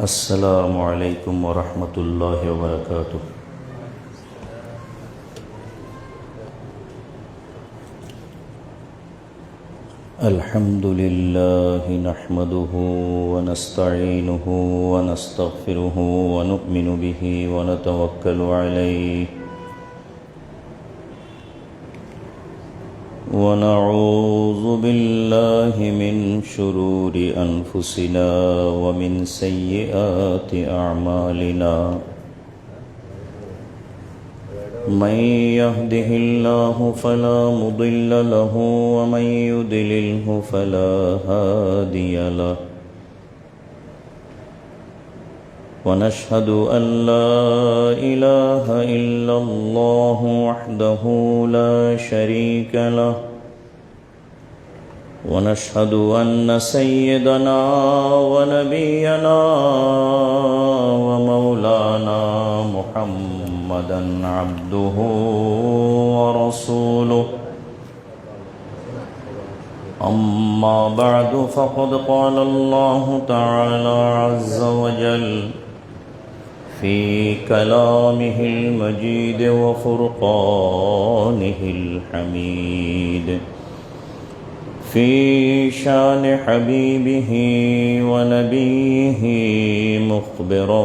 السلام عليكم ورحمة الله وبركاته. الحمد لله نحمده ونستعينه ونستغفره ونؤمن به ونتوكل عليه ونعوذ بالله من شرور أنفسنا ومن سيئات أعمالنا من يهده الله فلا مضل له ومن يضلله فلا هادي له ونشهد أن لا إله إلا الله وحده لا شريك له ونشهد أن سيدنا ونبينا ومولانا محمدا عبده ورسوله أما بعد فقد قال الله تعالى عز وجل في كلامه المجيد وفرقانه الحميد في شان حبيبه ونبيه مخبرا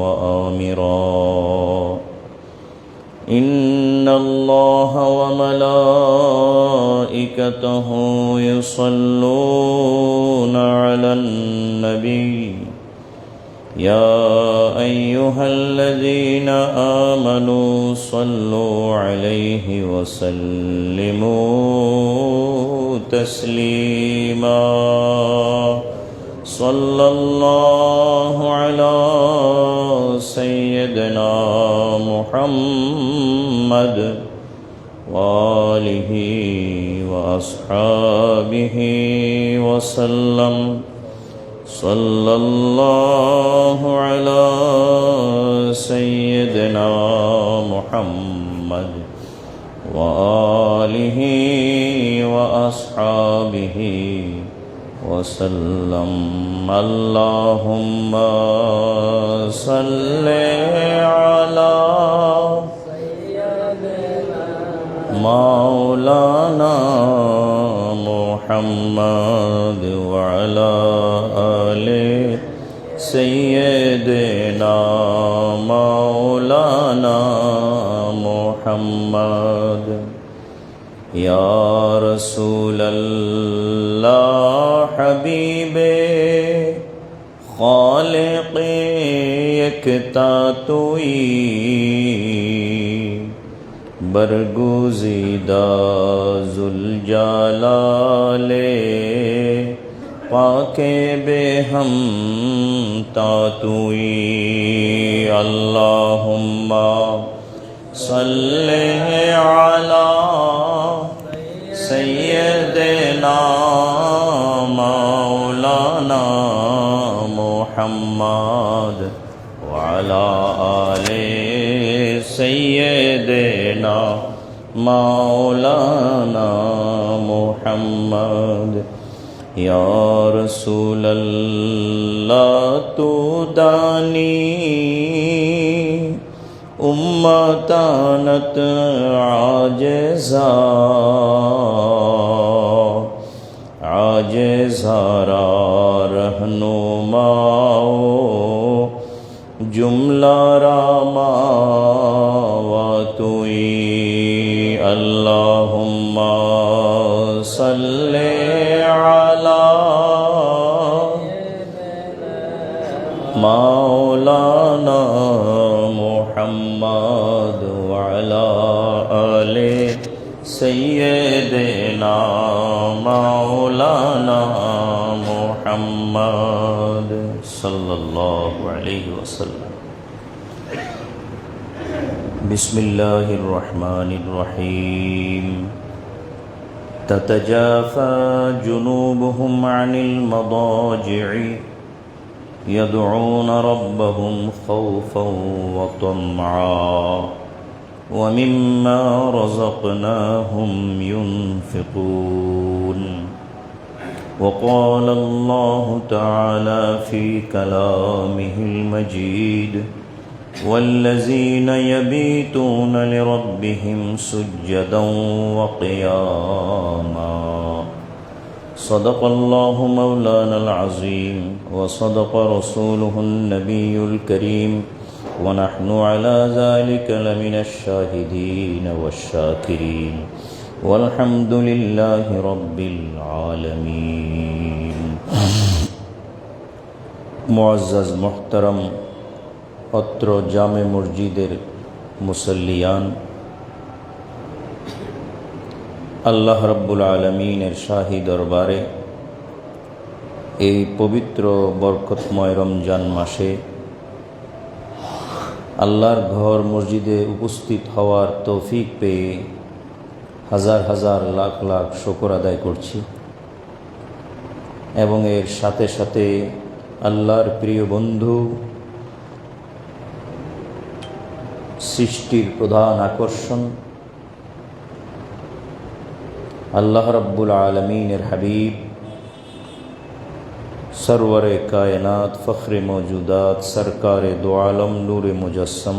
وآمرا إن الله وملائكته يصلون على النبي يا أيها الذين آمنوا صلوا عليه وسلموا تسليما صلى الله على سيدنا محمد وآله وأصحابه وسلم صلى الله على سيدنا محمد وآله وأصحابه وسلم اللهم صل على مولانا محمد وعلى آل سيدنا مولانا محمد يا رسول الله حبيب خالق یکتا توئی برگزیدہ ذوالجلال پاک بے ہم تاتوئی اللہم صلی علی سیدنا مولانا محمد وعلى آل سيدنا مولانا محمد یا رسول اللہ تو دانی امتانت عاجزارا رہنماؤ جملہ راما واتوئی اللہم صلی علی مولانا محمد وعلی آل سیدنا مولانا محمد صلی اللہ علیہ وسلم. بسم اللہ الرحمن الرحیم. تتجافى جنوبهم عن المضاجع يدعون ربهم خوفا وطمعا ومما رزقناهم ينفقون. وقال الله تعالى في كلامه المجيد والذين يبيتون لربهم سجدا وقياما صدق الله مولانا العظيم وصدق رسوله النبي الكريم ونحن على ذلك لمن الشاهدين والشاكرين والحمد لله رب العالمين মুআজ্জাজ মুহতারাম অত্র জামে মসজিদের মুসল্লিয়ান, আল্লাহ রাব্বুল আলামিনের শাহী দরবারে এই পবিত্র বরকতময় রমজান মাসে আল্লাহর ঘর মসজিদে উপস্থিত হওয়ার তৌফিক পেয়ে হাজার হাজার লাখ লাখ শুকর আদায় করছি এবং এর সাথে সাথে আল্লাহর প্রিয় বন্ধু, সৃষ্টির প্রধান আকর্ষণ আল্লাহ রাব্বুল আলামিনের হাবিব সরওয়ারে কায়নাত ফখরে মৌজুদাত সরকারে দো আলম নূরে মুজস্সম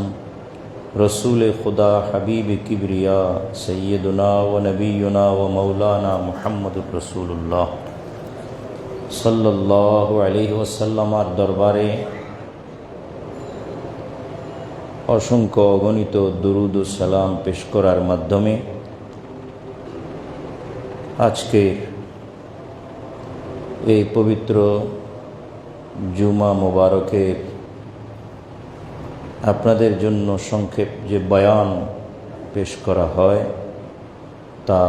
রসুল খুদা হাবিব কিবরিয়া সৈয়দুনা ও নবীনা ও মৌলানা মুহাম্মদুর রসুল্লাহ সাল্লাল্লাহু আলাইহি ওয়াসাল্লামার দরবারে অসংখ্য অগণিত দুরুদ ও সালাম পেশ করার মাধ্যমে আজকে এই পবিত্র জুমা মোবারকের আপনাদের জন্য সংক্ষেপ যে বয়ান পেশ করা হয় তা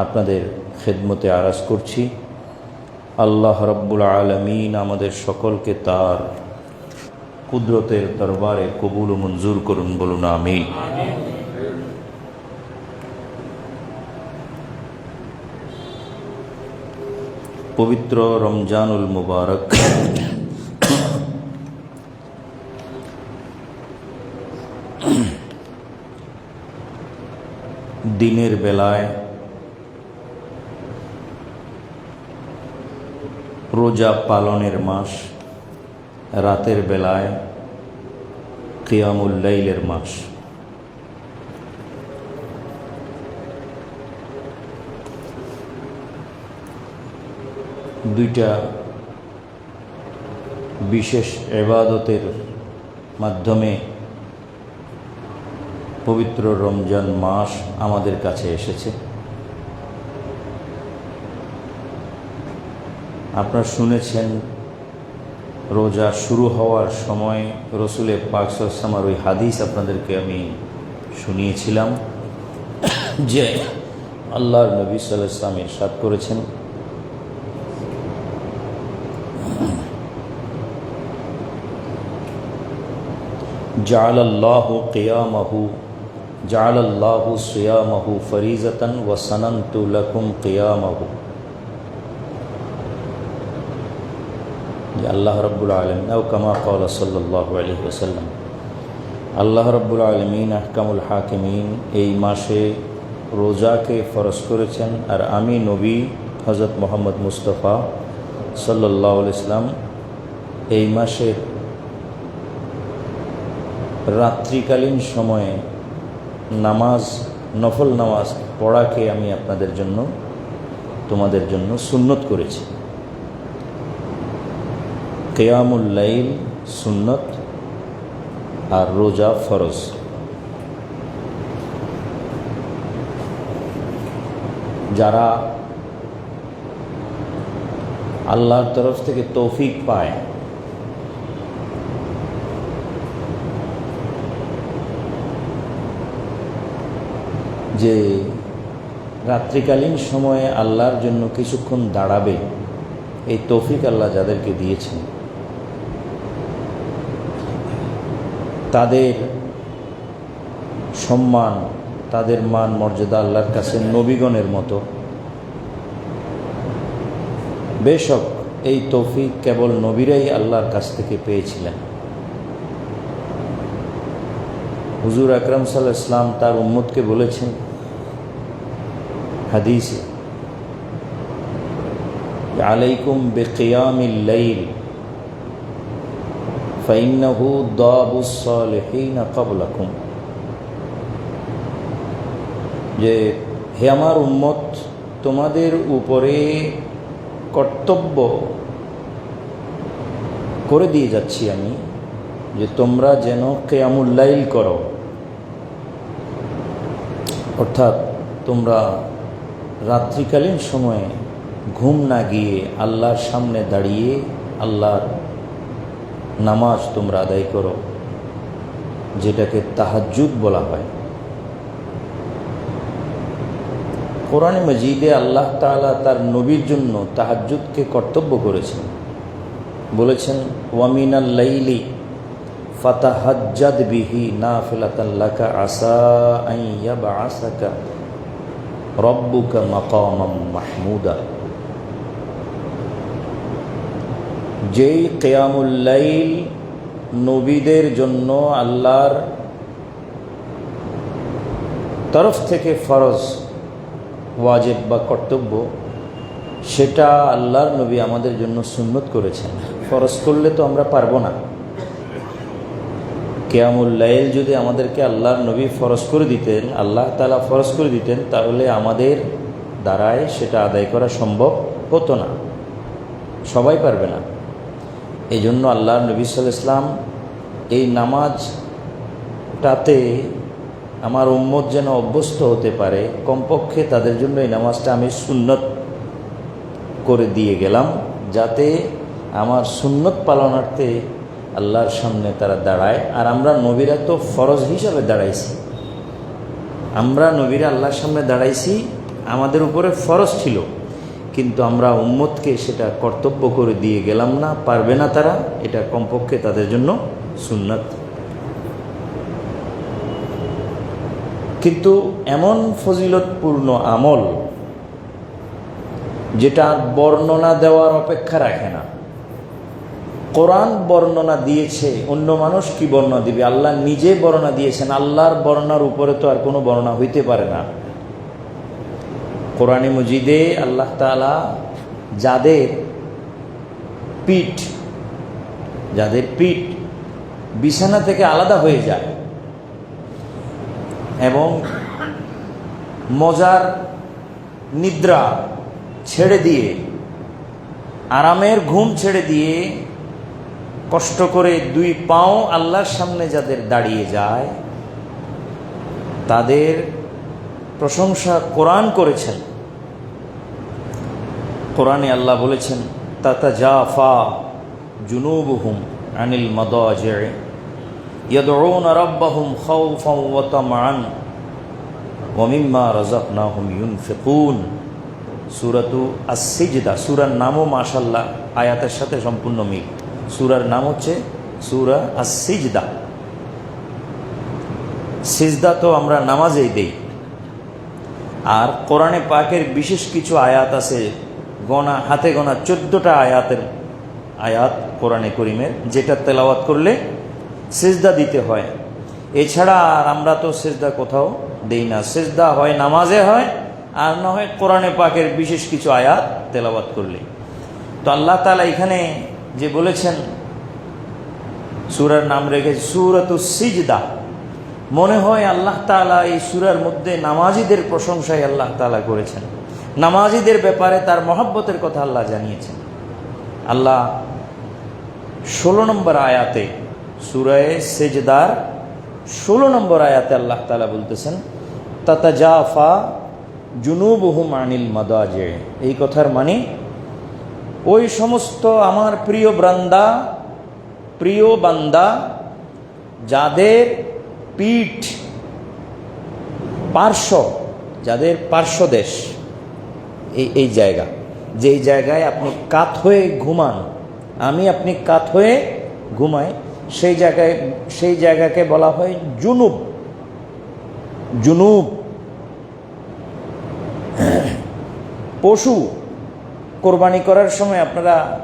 আপনাদের খেদমতে আরাজ করছি। আল্লাহ রাব্বুল আলামিন আমাদের সকলকে তার কুদরতের দরবারে কবুল ও মঞ্জুর করুন, বলুন আমিন। পবিত্র রমজানুল মুবারক দিনের বেলায় রোজা পালনের মাস, রাতের বেলায় কিয়ামুল লাইলের মাস। দুইটা বিশেষ ইবাদতের মাধ্যমে পবিত্র রমজান মাস আমাদের কাছে এসেছে। আপনারা শুনেছেন রোজা শুরু হওয়ার সময় রসুল পাক সাল্লাল্লাহু আলাইহি ওয়াসাল্লামের ওই হাদিস আপনাদেরকে আমি শুনিয়েছিলাম যে আল্লাহর নবী সাল্লাল্লাহু আলাইহি ওয়াসাল্লাম ইরশাদ করেছেন, জাআলাল্লাহু কিয়ামাহু জাআলাল্লাহু সিয়ামাহু ফরিজাতান ওয়া সানানতু লাকুম কিয়ামাহু। আল্লাহ রাব্বুল আলামিন আও কামা ক্বালা সাল্লাল্লাহু আলাইহি ওয়াসাল্লাম, আল্লাহ রাব্বুল আলামিন আহকামুল হাকিমিন এই মাসে রোজাকে ফরজ করেছেন, আর আমি নবী হযরত মুহাম্মদ মুস্তাফা সাল্লাল্লাহু আলাইহি ওয়াসাল্লাম এই মাসের রাত্রিকালীন সময়ে নামাজ, নফল নামাজ পড়াকে আমি আপনাদের জন্য, তোমাদের জন্য সুন্নত করেছি। কিয়ামুল লাইল সুন্নত আর রোজা ফরজ। যারা আল্লাহর তরফ থেকে তৌফিক পায়, যে রাত্রিকালীন সময়ে আল্লাহর জন্য কিছুক্ষণ দাঁড়াবে, এই তৌফিক আল্লাহ যাদেরকে দিয়েছেন তাদের সম্মান, তাদের মান মর্যাদা আল্লাহর কাছে নবীগণের মতো। বেশক এই তৌফিক কেবল নবীরাই আল্লাহর কাছ থেকে পেয়েছিলেন। হুজুর আকরাম সাল্লাল্লাহু আলাইহি ওয়াসাল্লাম তার উম্মতকে বলেছেন হাদিসে আলাইকুম বিকিয়ামিল লাইল ফাইন্নাহু দাবুস সালিহিন ক্বাবলাকুম, যে হে আমার উম্মত, তোমাদের উপরে কর্তব্য করে দিয়ে যাচ্ছি আমি যে তোমরা যেন কিয়ামুল লাইল করো, অর্থাৎ তোমরা রাত্রিকালীন সময়ে ঘুম না গিয়ে আল্লাহর সামনে দাঁড়িয়ে আল্লাহর নামাজ তোমরা আদায় করো, যেটাকে তাহাজ্জুদ বলা হয়। কোরআন মজিদে আল্লাহ তাআলা তার নবীর জন্য তাহাজ্জুদকে কর্তব্য করেছেন, বলেছেন ওয়ামিনাল লাইলি ফাতাহাজ্জাদ বিহি নাফিলাতান লাকা আসা আন ইয়াবআসাকা রব্বুকা মাকামাম মাহমুদা। যেই কিয়ামুল লাইল নবীদের জন্য আল্লাহর তরফ থেকে ফরজ, ওয়াজিব বা কর্তব্য, সেটা আল্লাহর নবী আমাদের জন্য সুন্নত করেছেন। ফরজ করলে তো আমরা পারবো না। কিয়ামুল লাইল যদি আমাদেরকে আল্লাহর নবী ফরজ করে দিতেন, আল্লাহ তাআলা ফরজ করে দিতেন, তাহলে আমাদের দ্বারায় সেটা আদায় করা সম্ভব হতো না, সবাই পারবে না। এই জন্য আল্লাহর নবী সাল্লাল্লাহু আলাইহি ওয়াসাল্লাম এই নামাজটাতে আমার উম্মত যেন অভ্যস্ত হতে পারে, কমপক্ষে তাদের জন্য এই নামাজটা আমি সুন্নত করে দিয়ে গেলাম, যাতে আমার সুন্নত পালনার্থে আল্লাহর সামনে তারা দাঁড়ায়। আর আমরা নবীরা তো ফরজ হিসাবে দাঁড়াইছি, আমরা নবীরা আল্লাহর সামনে দাঁড়াইছি, আমাদের উপরে ফরজ ছিল, কিন্তু আমরা উম্মতকে সেটা কর্তব্য করে দিয়ে গেলাম না, পারবে না তারা, এটা কমপক্ষে তাদের জন্য সুন্নাত। কিন্তু এমন ফজিলতপূর্ণ আমল যেটা বর্ণনা দেওয়ার অপেক্ষা রাখে না। কোরআন বর্ণনা দিয়েছে, অন্য মানুষ কি বর্ণনা দিবে? আল্লাহ নিজে বর্ণনা দিয়েছেন, আল্লাহর বর্ণনার উপরে তো আর কোনো বর্ণনা হইতে পারে না। কোরআনে মজিদে আল্লাহ তাআলা যাদের পিঠ বিছানা থেকে আলাদা হয়ে যায় এবং মজার নিদ্রা ছেড়ে দিয়ে, আরামের ঘুম ছেড়ে দিয়ে, কষ্ট করে দুই পাও আল্লাহর সামনে যাদের দাঁড়িয়ে যায়, তাদের প্রশংসা কোরআন করেছেন। কোরআনে আল্লাহ বলেছেন তাতাজাফা জুনুবুহুম আনিল মাদাজি'i ইয়াদউনা রাব্বাহুম খাওফান ওয়া তামআন ওয়া মিম্মা রাযাকনাহুম ইউনফিকুন। সূরাতু আস-সিজদা, সূরার নামও মাশাআল্লাহ আয়াতের সাথে সম্পূর্ণ মিল। সূরার নাম হচ্ছে সূরা আস-সিজদা। সিজদা তো আমরা নামাজেই দেই। আর কোরআনে পাকের বিশেষ কিছু আয়াত আছে, হাতে গোনা 14টা আয়াত কোরআনে করিমের, যেটা তেলাওয়াত করলে সিজদা দিতে হয়। এছাড়া আর আমরা তো সিজদা কোথাও দেই না। সিজদা হয় নামাজে হয়, আর না হয় কোরআনে পাকের বিশেষ কিছু আয়াত তেলাওয়াত করলে। তো আল্লাহ তাআলা এখানে যে বলেছেন, সূরার নাম রেখেছে সূরাতুস সিজদা, মনে হয় আল্লাহ তাআলা এই সূরার মধ্যে নামাজীদের প্রশংসাই আল্লাহ তাআলা করেছেন, নামাজীদের ব্যাপারে তার মহব্বতের কথা আল্লাহ জানিয়েছেন। আল্লাহ 16 নম্বর আয়াতে, সূরা সিজদার 16 নম্বর আয়াতে আল্লাহ তাআলা বলতেছেন তাতাজাফা জুনুবুহুম আনিল মাদাজি'। এই কথার মানে ওই সমস্ত আমার প্রিয় বান্দা যাদের পিঠ যাদের পার্শ্বদেশ, এই জায়গা, যেই জায়গায় আপনি কাত হয়ে ঘুমান, আপনি কাত হয়ে ঘুমাই, সেই জায়গাকে বলা হয় জুনুব। পশু কোরবানি করার সময়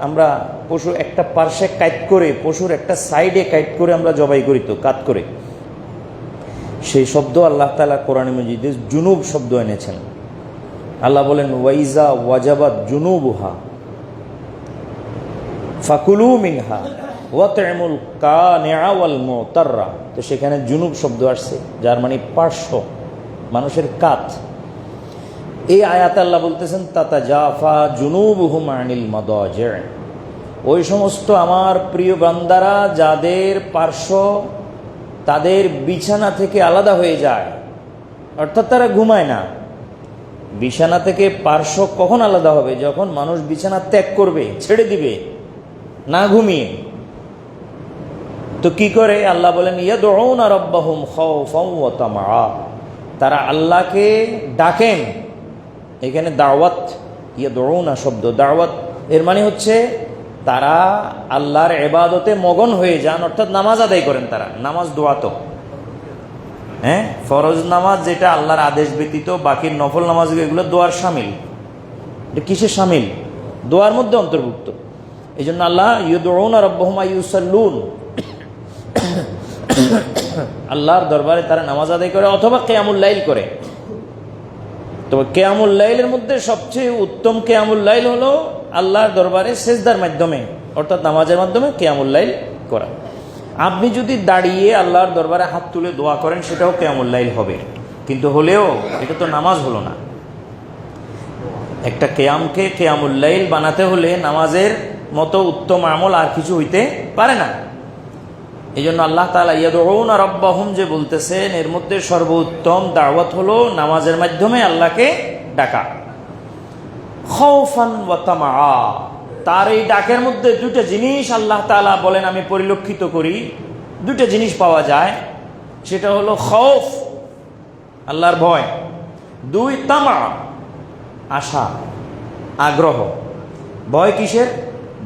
আমরা পশু একটা পার্শ্বে কাট করে, পশুর একটা সাইডে কাট করে আমরা জবাই করি, তো কাত করে, সেই শব্দ আল্লাহ তাআলা কোরআনে মাজিদে জুনুব শব্দ এনেছেন। আল্লাহ বলেন ওয়াইজা ওয়াজাবাত জুনুবুহা, ফাকুলু মিনহা ওয়াত'ইমুল কানিআ ওয়াল মুতাররা। তো সেখানে জুনুব শব্দ আসছে, যার মানে পার্শ্ব, মানুষের কাত। এই আয়াতে আল্লাহ বলতেছেন তাতাজাফা জুনুবুহুম আনিল মাদাজি', ওই সমস্ত আমার প্রিয় বান্দারা যাদের পার্শ্ব তাদের বিছানা থেকে আলাদা হয়ে যায়, অর্থাৎ তারা ঘুমায় না। বিছানা থেকে পার্শ্ব কখন আলাদা হবে? যখন মানুষ বিছানা ত্যাগ করবে, ছেড়ে দিবে, না ঘুমিয়ে। তো কি করে? আল্লাহ বলেন ইয়াদউনা রাব্বাহুম খাওফাও ওয়া তামআ, তারা আল্লাহকে ডাকেন। এখানে দাওয়াত, ইয়াদউনা শব্দ দাওয়াত, এর মানে হচ্ছে তারা আল্লাহর ইবাদতে মগন হয়ে যান, অর্থাৎ নামাজ আদায় করেন। তারা নামাজ দোয়া তো, হ্যাঁ, ফরজ নামাজ যেটা আল্লাহর আদেশ ব্যতীত বাকি নফল নামাজ এগুলো দোয়ার শামিল। এটা কিসের শামিল? দোয়ার মধ্যে অন্তর্ভুক্ত। এই জন্য আল্লাহ ইয়াদউনা রাব্বাহুম ইউসাল্লুন, আল্লাহর দরবারে তারা নামাজ আদায় করে অথবা কিয়ামুল লাইল করে। তবে কিয়ামুল লাইলের মধ্যে সবচেয়ে উত্তম কিয়ামুল লাইল হলো আল্লাহর দরবারে সেজদার মাধ্যমে, অর্থাৎ নামাজের মাধ্যমে কিয়ামুল লাইল করা। আপনি যদি দাঁড়িয়ে আল্লাহর দরবারে হাত তুলে দোয়া করেন সেটাও কিয়ামুল লাইল হবে, কিন্তু হলেও এটা তো নামাজ হলো না। একটা কিয়ামকে কিয়ামুল লাইল বানাতে হলে নামাজের মতো উত্তম আমল আর কিছু হইতে পারে না। এই জন্য আল্লাহ তাআলা ইয়াদউনা রাব্বাহুম যে বলতেছেন, এর মধ্যে সর্বোত্তম দাওয়াত হলো নামাজের মাধ্যমে আল্লাহকে ডাকা। খাওফান ওয়া তামআ, তার এই ডাকের মধ্যে দুটো জিনিস আল্লাহ তাআলা বলেন আমি পরিলক্ষিত করি, দুটো জিনিস পাওয়া যায়। সেটা হলো খৌফ, আল্লাহর ভয়, দুই তামা, আশা, আগ্রহ। ভয় কিসের?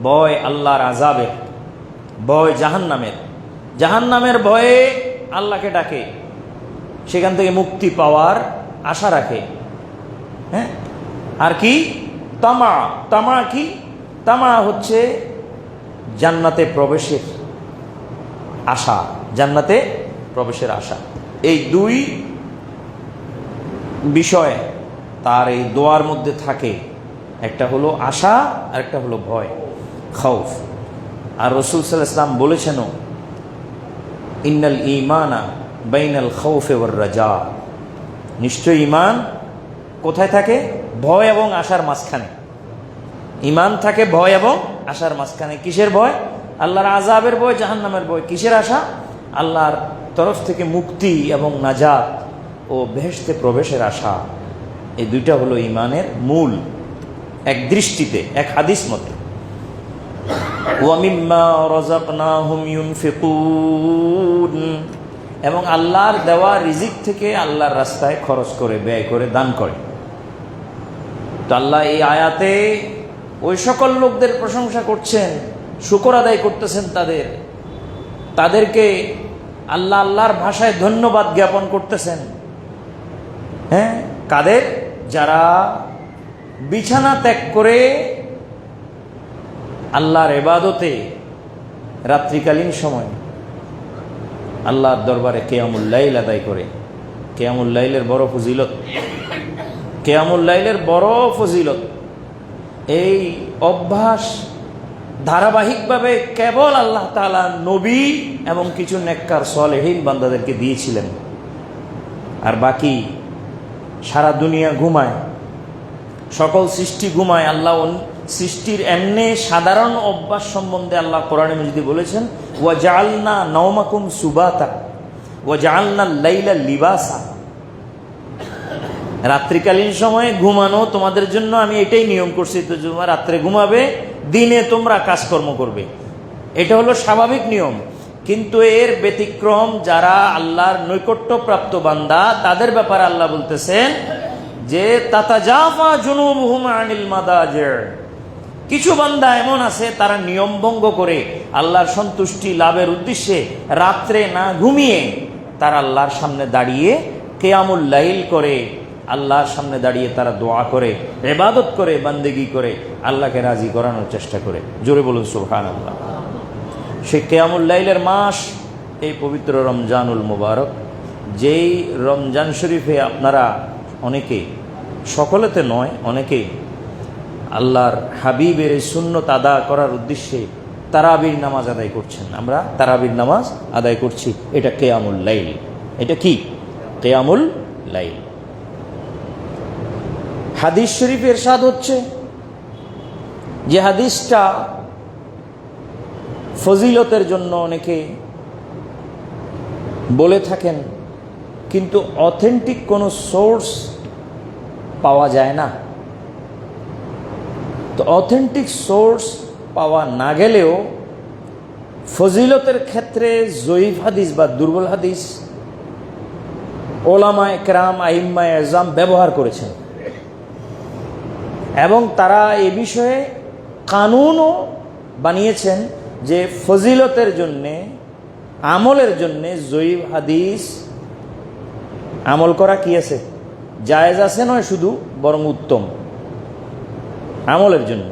ভয় আল্লাহর আযাবের, ভয় জাহান্নামের। জাহান্নামের ভয়ে আল্লাহকে ডাকে, সেখান থেকে মুক্তি পাওয়ার আশা রাখে। হ্যাঁ, আর কি? তামা। তামা কি? তামা হচ্ছে জান্নাতে প্রবেশের আশা, জান্নাতে প্রবেশের আশা। এই দুই বিষয় তার এই দোয়ার মধ্যে থাকে, একটা হলো আশা আর একটা হলো ভয়, খাউফ। আর রাসূল সাল্লাল্লাহু আলাইহি ওয়াসাল্লাম বলেছেনও, ইন্নাল ঈমানা বাইনাল খাউফি ওয়ার রাজা, নিশ্চয় ঈমান কোথায় থাকে? ভয় এবং আশার মাঝখানে। ঈমান থাকে ভয় এবং আশার মাঝখানে। কিসের ভয়? আল্লাহর আযাবের ভয়, জাহান্নামের ভয়। কিসের আশা? আল্লাহর তরফ থেকে মুক্তি এবং নাজাত ও বেহেশতে প্রবেশের আশা। এই দুইটা হলো ঈমানের মূল, এক দৃষ্টিতে, এক হাদিস মতে। ওয়া মিম্মা রাযাকনাহুম ইউনফিকুন, এবং আল্লাহর দেওয়া রিজিক থেকে আল্লাহর রাস্তায় খরচ করে, ব্যয় করে, দান করে। তো আল্লাহ এই আয়াতে ওই সকল লোকদের প্রশংসা করছেন, শুকর আদায় করতেছেন তাদেরকে আল্লাহ আল্লাহর ভাষায় ধন্যবাদ জ্ঞাপন করতেছেন। হ্যাঁ, কাদের? যারা বিছানা ত্যাগ করে আল্লাহর ইবাদতে রাত্রিকালীন সময় আল্লাহর দরবারে কিয়ামুল লাইল আদায় করে। কিয়ামুল লাইলের বড় ফজিলত, কিয়ামুল লাইলের বড় ফজিলত। এই অভ্যাস ধারাবাহিকভাবে কেবল আল্লাহ তাআলা নবী এবং কিছু নেককার সালেহীন বান্দাদেরকে দিয়েছিলেন, আর বাকি সারা দুনিয়া ঘুমায়, সকল সৃষ্টি ঘুমায়। আল্লাহ সৃষ্টির এমনি সাধারণ অভ্যাস সম্বন্ধে আল্লাহ কোরআনে মাজিদে বলেছেন, ওয়া জাআলনা নাওমাকুম সুবাতা ওয়া জাআলনা লাইলা লিবাসা, রাত্রিকালীন সময়ে ঘুমানো তোমাদের জন্য আমি এটাই নিয়ম করছি, তো তোমরা রাত্রে ঘুমাবে, দিনে তোমরা কাজকর্ম করবে। এটা হলো স্বাভাবিক নিয়ম। কিন্তু এর ব্যতিক্রম যারা আল্লাহর নৈকট্যপ্রাপ্ত বান্দা, তাদের ব্যাপারে আল্লাহ বলতেছেন যে তাতাজাফা জুনুবুহুম আনিল মাদাজি', কিছু বান্দা এমন আছে তারা নিয়ম ভঙ্গ করে আল্লাহর সন্তুষ্টি লাভের উদ্দেশ্যে রাত্রে না ঘুমিয়ে তারা আল্লাহর সামনে দাঁড়িয়ে কিয়ামুল লাইল করে, আল্লাহর সামনে দাঁড়িয়ে তারা দোয়া করে, ইবাদত করে, বান্দেগি করে, আল্লাহকে রাজি করানোর চেষ্টা করে। জোরে বলুন সুবহানাল্লাহ। সেই কিয়ামুল লাইলের মাস এই পবিত্র রমজানুল মুবারক, যেই রমজান শরীফে আপনারা অনেকেই, সকলেতে নয়, অনেকেই আল্লাহর হাবিবের এই সুন্নত আদা করার উদ্দেশ্যে তারাবির নামাজ আদায় করছেন, আমরা তারাবির নামাজ আদায় করছি, এটা কিয়ামুল লাইল। এটা কি? কিয়ামুল লাইল। হাদিস শরীফে ইরশাদ হচ্ছে, যে হাদিসটা ফজিলতের জন্য অনেকে বলে থাকেন, কিন্তু অথেন্টিক কোনো সোর্স পাওয়া যায় না। তো অথেন্টিক সোর্স পাওয়া না গেলেও ফজিলতের ক্ষেত্রে জয়ীফ হাদিস বা দুর্বল হাদিস ওলামা একরাম আইম্মা আজম ব্যবহার করেছেন, এবং তারা এ বিষয়ে কানুনও বানিয়েছেন যে ফজিলতের জন্যে, আমলের জন্যে জয়ীফ হাদিস আমল করা কি আছে, জায়েজ আছে নয় শুধু, বরং উত্তম আমলের জন্য।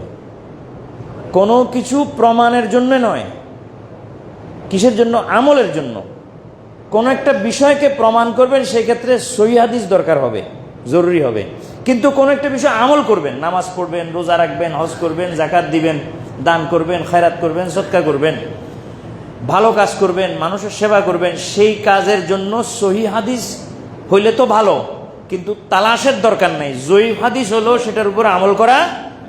কোনো কিছু প্রমাণের জন্য নয়, কিসের জন্য? আমলের জন্য। কোনো একটা বিষয়কে প্রমাণ করবেন, সেই ক্ষেত্রে সহিহ হাদিস দরকার হবে, জরুরি হবে। কিন্তু কোনো একটা বিষয় আমল করবেন, নামাজ পড়বেন, রোজা রাখবেন, হজ করবেন, যাকাত দিবেন, দান করবেন, খায়রাত করবেন, সদকা করবেন, ভালো কাজ করবেন, মানুষের সেবা করবেন, সেই কাজের জন্য সহিহ হাদিস হইলে তো ভালো, কিন্তু তালাশের দরকার নেই। জয়ীফ হাদিস হলো সেটার উপর আমল করা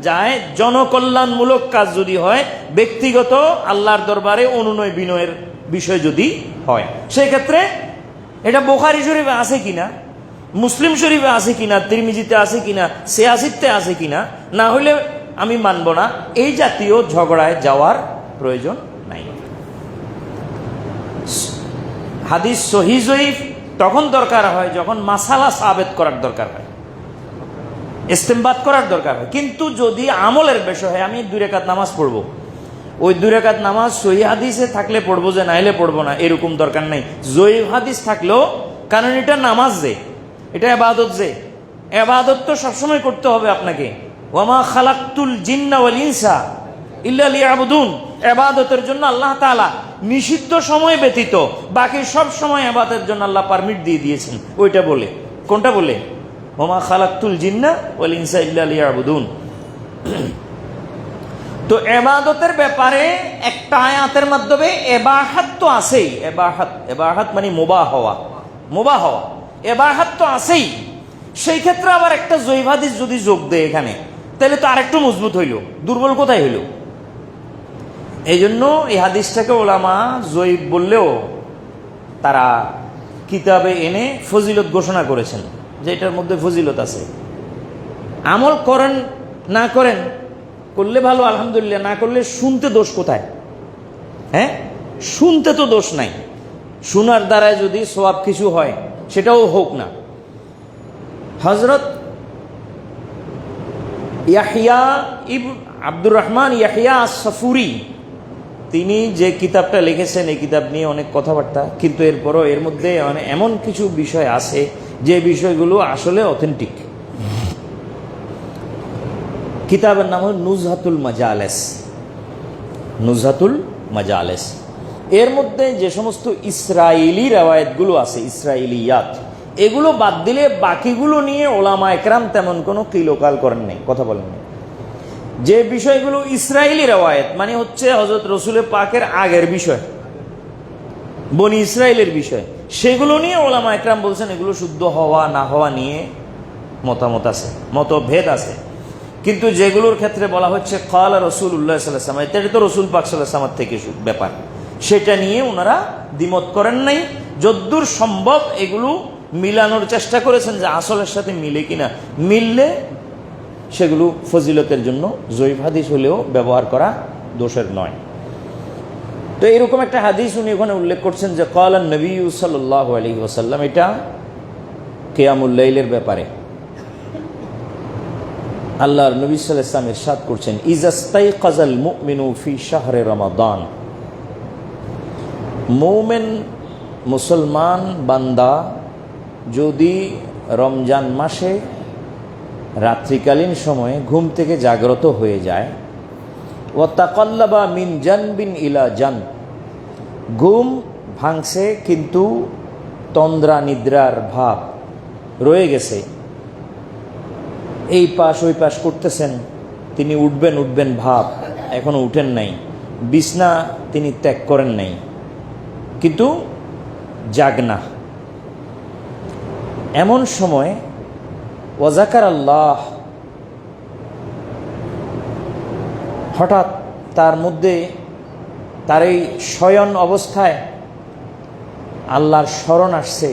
যায়। জনকল্যাণমূলক কাজ যদি হয়, ব্যক্তিগত আল্লাহর দরবারে অনুনয় বিনয়ের বিষয় যদি হয়, সেই ক্ষেত্রে এটা বুখারী শরীফে আছে কিনা, মুসলিম শরীফে আছে কিনা, তিরমিজিতে আছে কিনা, সিয়াসিতে আছে কিনা, না হলে আমি মানব না, এই জাতীয় ঝগড়ায় যাওয়ার প্রয়োজন নাই। হাদিস সহিহ জয়ীফ তখন দরকার হয় যখন মাসালা সাবেত করার দরকার হয়, ইস্তেমবাদ করার দরকার হয়। কিন্তু যদি আমলের বিষয় হয়, আমি 2 রাকাত নামাজ পড়বো, ওই 2 রাকাত নামাজ সহিহ হাদিসে থাকলে পড়বো, যে নাইলে পড়বো না, এরকম দরকার নেই। জয়ীফ হাদিস থাকলেও, কারণ এটা নামাজ, যে এটা ইবাদত, যে ইবাদত তো সবসময় করতে হবে আপনাকে। ওয়ামা খালাকতুল জিন্না ওয়াল ইনসা ইল্লা লিয়াবুদুন, ইবাদতের জন্য আল্লাহ তাআলা নিষিদ্ধ সময় ব্যতীত বাকি সব সময় ইবাদতের জন্য আল্লাহ পারমিট দিয়ে দিয়েছেন। ওইটা বলে, কোনটা বলে? ওয়ামা খালাকতুল জিন্না ওয়াল ইনসা ইল্লা লিয়াবুদুন। তো ইবাদতের ব্যাপারে একটা আয়াতের মাধ্যমে ইবাহাত তো আছেই, ইবাহাত মানে মুবাহ হওয়া, মুবাহ হওয়া, ইবাহাত তো আছেই। সেই ক্ষেত্রে আবার একটা জয়ীফ হাদিস যদি যোগ দেয় এখানে, তাহলে তো আরেকটু মজবুত হইল। দুর্বল কোথায় হইল? এই জন্য এই হাদিসটাকে ওলামা জয়ীফ বললেও তারা কিতাবে এনে ফজিলত ঘোষণা করেছেন, যে এটার মধ্যে ফজিলত আছে। আমল করেন না করেন, করলে ভালো আলহামদুলিল্লাহ, না করলে শুনতে দোষ কোথায়? হ্যাঁ, শুনতে তো দোষ নাই। শোনার দ্বারায় যদি সওয়াব কিছু হয়, সেটাও হোক না। হযরত ইয়াহইয়া ইবনে আব্দুর রহমান ইয়াহইয়া আস-সাফুরি, তিনি যে কিতাবটা লিখেছেন, এই কিতাব নিয়ে অনেক কথাবার্তা, কিন্তু এরপরও এর মধ্যে এমন কিছু বিষয় আছে যে বিষয়গুলো আসলে অথেন্টিক। কিতাবের নাম হল নুজহাতুল মাজালিস, নুজহাতুল মাজালিস। এর মধ্যে যে সমস্ত ইসরায়েলি রওয়ায়াতগুলো আছে, ইসরায়েলিয়াত, এগুলো বাদ দিলে বাকিগুলো নিয়ে ওলামা একরাম তেমন কোনো কিলোকাল করেন নাই, কথা বলেন নাই। যে বিষয়গুলো ইসরায়েলি রওয়ায়াত, মানে হচ্ছে হযরত রাসূল পাকের আগের বিষয়, বনি ইসরায়েলের বিষয়, সেগুলো নিয়ে ওলামা একরাম বলছেন এগুলো শুদ্ধ হওয়া না হওয়া নিয়ে মতামত আছে, মতভেদ আছে। কিন্তু যেগুলোর ক্ষেত্রে বলা হচ্ছে ক্বালা রাসূলুল্লাহ সাল্লাল্লাহু আলাইহি ওয়াসাল্লাম, এটা তো রাসূল পাক সাল্লাল্লাহু আলাইহি ওয়াসাল্লাম থেকে ব্যাপার, সেটা নিয়ে ওনারা দ্বিমত করেন নাই। যদ্দূর সম্ভব এগুলো মিলানোর চেষ্টা করেছেন যে আসলের সাথে মিলে কিনা, মিললে সেগুলো ফজিলতের জন্য জয়ীফ হাদিস হলেও ব্যবহার করা দোষের নয়। তো এরকম একটা হাদিস উনি ওখানে উল্লেখ করছেন যে ক্বালা নবী সাল্লাল্লাহু আলাইহি ওয়াসাল্লাম, এটা কিয়ামুল লাইলের ব্যাপারে আল্লাহর নবী সাল্লাল্লাহু আলাইহি ওয়াসাল্লাম ইরশাদ করছেন, ইজাস্তাইকাযাল মুমিনু ফি শাহরি রমাদান, মুমিন মুসলমান বান্দা যদি রমজান মাসে রাত্রিকালীন সময়ে ঘুম থেকে জাগ্রত হয়ে যায়, ওয়া তাকাল্লাবা মিন জানবিন ইলা জান, ঘুম ভাঙছে কিন্তু তন্দ্রা নিদ্রার ভাব রয়ে গেছে, এই পাশ ওই পাশ করতেছেন, তিনি উঠবেন উঠবেন ভাব, এখনো উঠেন নাই, বিছনা তিনি ত্যাগ করেন নাই, কিন্তু জাগনা। এমন সময় ওয়াজাকার আল্লাহ, হঠাৎ তার মধ্যে, তার এই শয়ন অবস্থায় আল্লাহর স্মরণ আসছে,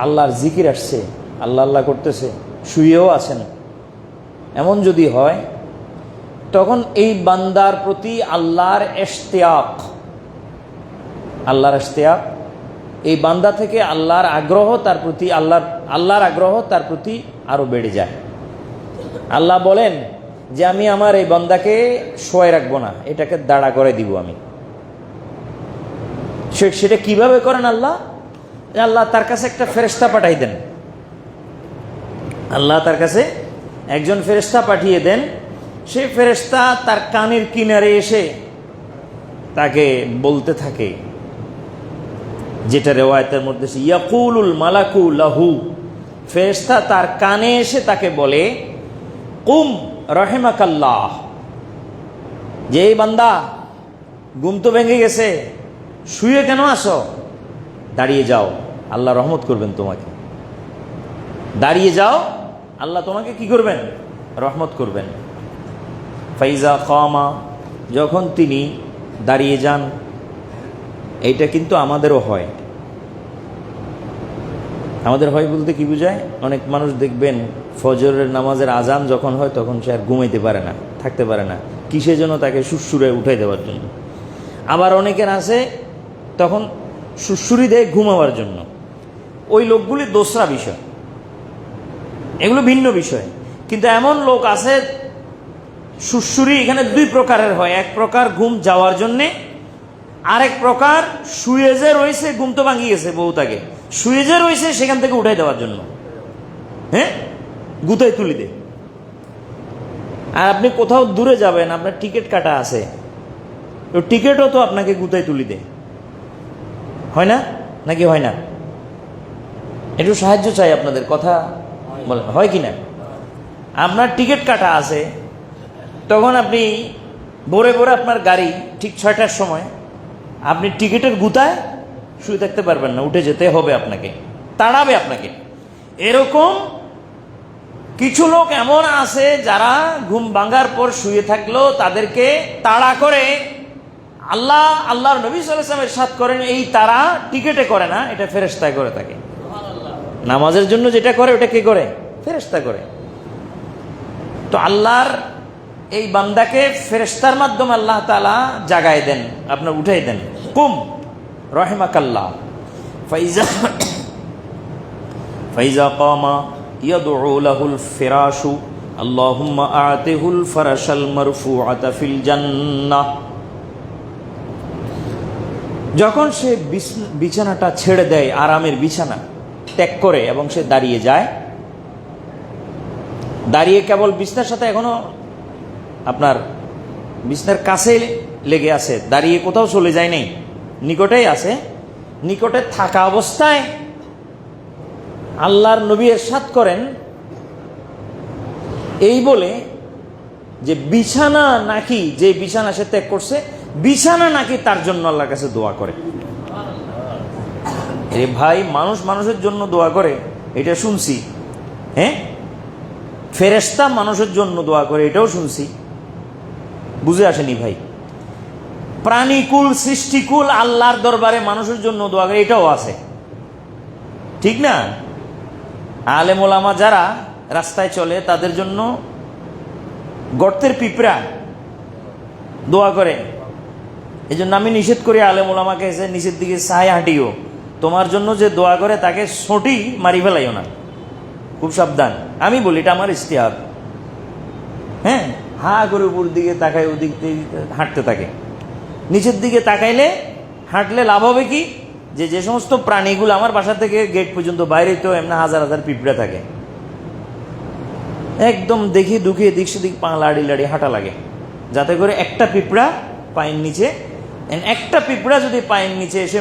আল্লাহর জিকির আসছে, আল্লাহ আল্লাহ করতেছে, শুয়েও আছেন। এমন যদি হয়, তখন এই বান্দার প্রতি আল্লাহর ইশতিয়াক, এই বান্দা থেকে আল্লাহর আগ্রহ তার প্রতি, আল্লাহর আগ্রহ তার প্রতি আরো বেড়ে যায়। আল্লাহ বলেন যে আমি আমার এই বান্দাকে শোয়াই রাখবো না, এটাকে দাঁড়া করে দিব আমি। সেটা কিভাবে করেন আল্লাহ? আল্লাহ তার কাছে একটা ফেরেশতা পাঠাই দেন, আল্লাহ তার কাছে একজন ফেরেশতা পাঠিয়ে দেন। সেই ফেরেশতা তার কানের কিনারে এসে তাকে বলতে থাকে, যেটা রিওয়ায়াতের মধ্যে ইয়াকুলুল মালাকু লাহু, ফেরেশতা তার কানে এসে তাকে বলে, কুম রাহিমাকাল্লাহ, যে এই বান্দা ঘুম তো ভেঙে গেছে, শুয়ে কেন আসো? দাঁড়িয়ে যাও, আল্লাহ রহমত করবেন তোমাকে। দাঁড়িয়ে যাও, আল্লাহ তোমাকে কি করবেন? রহমত করবেন। ফাইজা কামা, যখন তিনি দাঁড়িয়ে যান। এইটা কিন্তু আমাদেরও হয়। আমাদের হয় বলতে কি বোঝায়? অনেক মানুষ দেখবেন ফজরের নামাজের আজান যখন হয় তখন সে আর ঘুমাইতে পারে না, থাকতে পারে না, কিসের জন্য? তাকে সুরসুরে উঠাই দেওয়ার জন্য। আবার অনেকের আছে তখন সুরসুরি দেয় ঘুমাবার জন্য। ওই লোকগুলি দোসরা বিষয়, এগুলো ভিন্ন বিষয়। কিন্তু এমন লোক আছে, সুরসুরি এখানে দুই প্রকারের হয়। এক প্রকার ঘুম যাওয়ার জন্যে, আরেক প্রকার শুয়ে যে রয়েছে, ঘুম তো ভাঙিয়ে গেছে বহু তাকে, শুয়ে যে রয়েছে সেখান থেকে উঠাই দেওয়ার জন্য, হ্যাঁ, গুতাই তুলি দে। আর আপনি কোথাও দূরে যাবেন, আপনার টিকিট কাটা আছে, তো টিকিটও তো আপনাকে গুতাই তুলি দে, হয় না? নাকি হয় না? একটু সাহায্য চাই আপনাদের, কথা বলেন, হয় কি না? আপনার টিকিট কাটা আছে, তখন আপনি ভোরে ভোরে আপনার গাড়ি ঠিক 6টার সময়, আপনি টিকিটের গুতায় শুয়ে থাকতে পারবেন না, উঠে যেতে হবে আপনাকে, তাড়াবে আপনাকে। এরকম কিছু লোক এমন আছে যারা ঘুম ভাঙার পর শুয়ে থাকলেও তাদেরকে তাড়া করে আল্লাহর নবী সাল্লাল্লাহু আলাইহি ওয়াসাল্লাম ইরশাদ করেন, এই তারা টিকিটে করে না, এটা ফেরেশতায় করে থাকে। নামাজের জন্য যেটা করে ওটা কে করে? ফেরেশতা করে। তো আল্লাহর এই বান্দাকে ফেরেশতার মাধ্যমে আল্লাহ তাআলা জাগায় দেন, আপনার উঠাই দেন। কুম রাহিমাকাল্লাহ, ফাইজা কামা ইয়াদউ লাহুল ফিরাশু আল্লাহুম্মা আতিহুল ফারাশাল মারফুআতা ফিল জান্নাহ। যখন সে বিছানাটা ছেড়ে দেয়, আরামের বিছানা ত্যাগ করে এবং সে দাঁড়িয়ে যায়, দাঁড়িয়ে কেবল বিছনার সাথে এখনো আপনার বিছনার কাছে লেগে আছে, দাঁড়িয়ে কোথাও চলে যায় নাই, নিকটেই আছে। নিকটে থাকা অবস্থায় আল্লাহর নবী ইরশাদ করেন এই বলে যে বিছানা নাকি, যে বিছানা সে ত্যাগ করছে, বিছানা নাকি তার জন্য আল্লাহর কাছে দোয়া করে। এ ভাই, মানুষ মানুষের জন্য দোয়া করে এটা শুনছি, হ্যাঁ, ফেরেশতা মানুষের জন্য দোয়া করে এটাও শুনছি, বুঝে আসেনি ভাই। প্রাণীকুল সৃষ্টিকুল আল্লাহর দরবারে মানুষের জন্য দোয়া করে এটাও আছে, ঠিক না? আলেম ওলামা যারা রাস্তায় চলে তাদের জন্য গর্তের পিঁপড়া দোয়া করে। এই জন্য আমি নিষেধ করি আলেম ওলামাকে, এসে নিচের দিকে চাই হাঁটিও, তোমার জন্য যে দোয়া করে তাকে ছোটি মারি ফেলাইও না, খুব সাবধান। আমি বলি এটা আমার ইজতিহাদ, হ্যাঁ। হা করে উপর দিকে তাকায়, ওদিক থেকে হাঁটতে থাকে। নিচের দিকে তাকাইলে হাঁটলে লাভ হবে কি, যে সমস্ত প্রাণীগুলো আমার বাসা থেকে গেট পর্যন্ত বাইরে তো এমনি হাজার হাজার পিঁপড়া থাকে, একদম দেখি দুঃখে এদিক সেদিক পা লাড়ি লাড়ি হাঁটা লাগে, যাতে করে একটা পিঁপড়া পায়ের নিচে, একটা পিঁপড়া যদি পায়ের নিচে এসে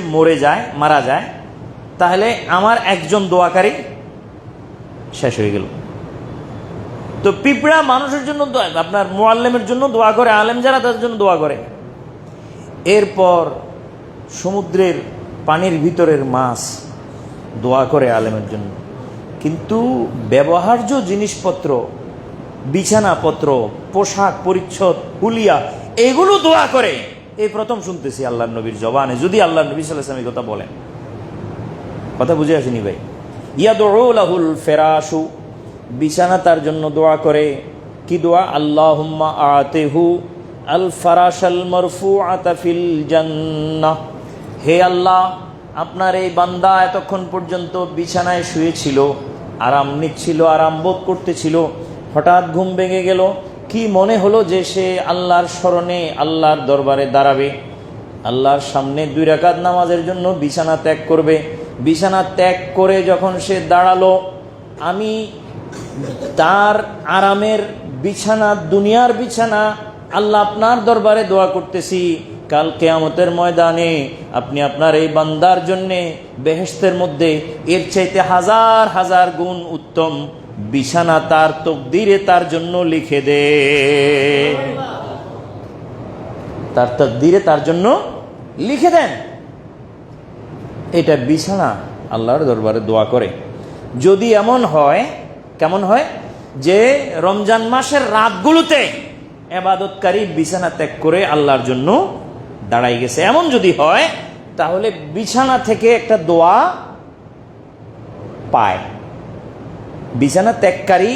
মারা যায়, তাহলে আমার একজন দোয়াকারী শেষ হয়ে গেল। তো পিঁপড়া মানুষের জন্য, আপনার মুআল্লিমের জন্য দোয়া করে, আলেম যারা তাদের জন্য দোয়া করে। এরপর সমুদ্রের পানির ভিতরের মাছ দোয়া করে আলেমের জন্য। কিন্তু ব্যবহার্য জিনিসপত্র, বিছানাপত্র, পোশাক পরিচ্ছদ, হুলিয়া, এগুলো দোয়া করে, এই প্রথম শুনতেছি আল্লাহ নবীর জবানে, যদি আল্লাহ নবী সাল্লাল্লাহু আলাইহি ওয়াসাল্লাম এই কথা বলেন। কথা বুঝে আসেনি ভাই? ইয়াদউ লাহুল ফিরাশু, বিছানা তার জন্য দোয়া করে। কি দোয়া? আল্লাহুম্মা আতিহু আল ফারাশাল মারফুআতা ফিল জান্নাহ, হে আল্লাহ, আপনার এই বান্দা এতক্ষণ পর্যন্ত বিছানায় শুয়েছিল, আরাম নিচ্ছিল, আরাম বোধ করতেছিল, হঠাৎ ঘুম ভেঙে গেল, কি মনে হলো যে সে আল্লাহর স্মরণে আল্লাহর দরবারে দাঁড়াবে, আল্লাহর সামনে 2 রাকাত নামাজের জন্য বিছানা ত্যাগ করবে। বিছানা ত্যাগ করে যখন সে দাঁড়ালো, আমি তার আরামের বিছানা, দুনিয়ার বিছানা, আল্লাহ আপনার দরবারে দোয়া করতেছি, কাল কিয়ামতের ময়দানে আপনি আপনার এই বান্দার জন্যে বেহেশতের মধ্যে এর চাইতে 1000 গুণ উত্তম বিছানা তার তকদিরে তার জন্য লিখে দে, তার তকদিরে তার জন্য লিখে দেন। এটা বিছানা আল্লাহর দরবারে দোয়া করে। যদি এমন হয়, কেমন হয়, যে রমজান মাসের রাতগুলোতে ইবাদতকারী বিছানা ত্যাগ করে আল্লাহর জন্য দাঁড়াই গেছে, এমন যদি হয়, তাহলে বিছানা থেকে একটা দোয়া পায়। বিছানা ত্যাগকারী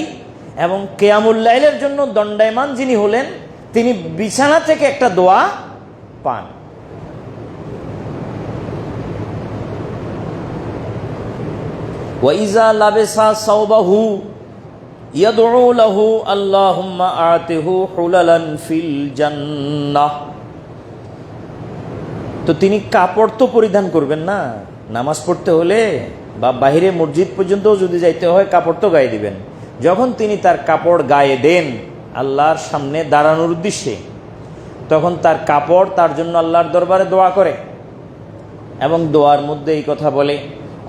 এবং কিয়ামুল লাইলের জন্য দণ্ডায়মান যিনি হলেন, তিনি বিছানা থেকে একটা দোয়া পান। ওয়াইজা লাবেসা সাওবাহু ইয়াদউ লাহু আল্লাহুম্মা আতিহু হুলালান ফিল জান্নাহ। তো তিনি কাপড় তো পরিধান করবেন না, নামাজ পড়তে হলে বা বাহিরে মসজিদ পর্যন্ত যদি যাইতে হয় কাপড় তো গায়ে দিবেন। যখন তিনি তার কাপড় গায়ে দেন আল্লাহর সামনে দাঁড়ানোর উদ্দেশ্যে, তখন তার কাপড় তার জন্য আল্লাহর দরবারে দোয়া করে এবং দোয়ার মধ্যে এই কথা বলে,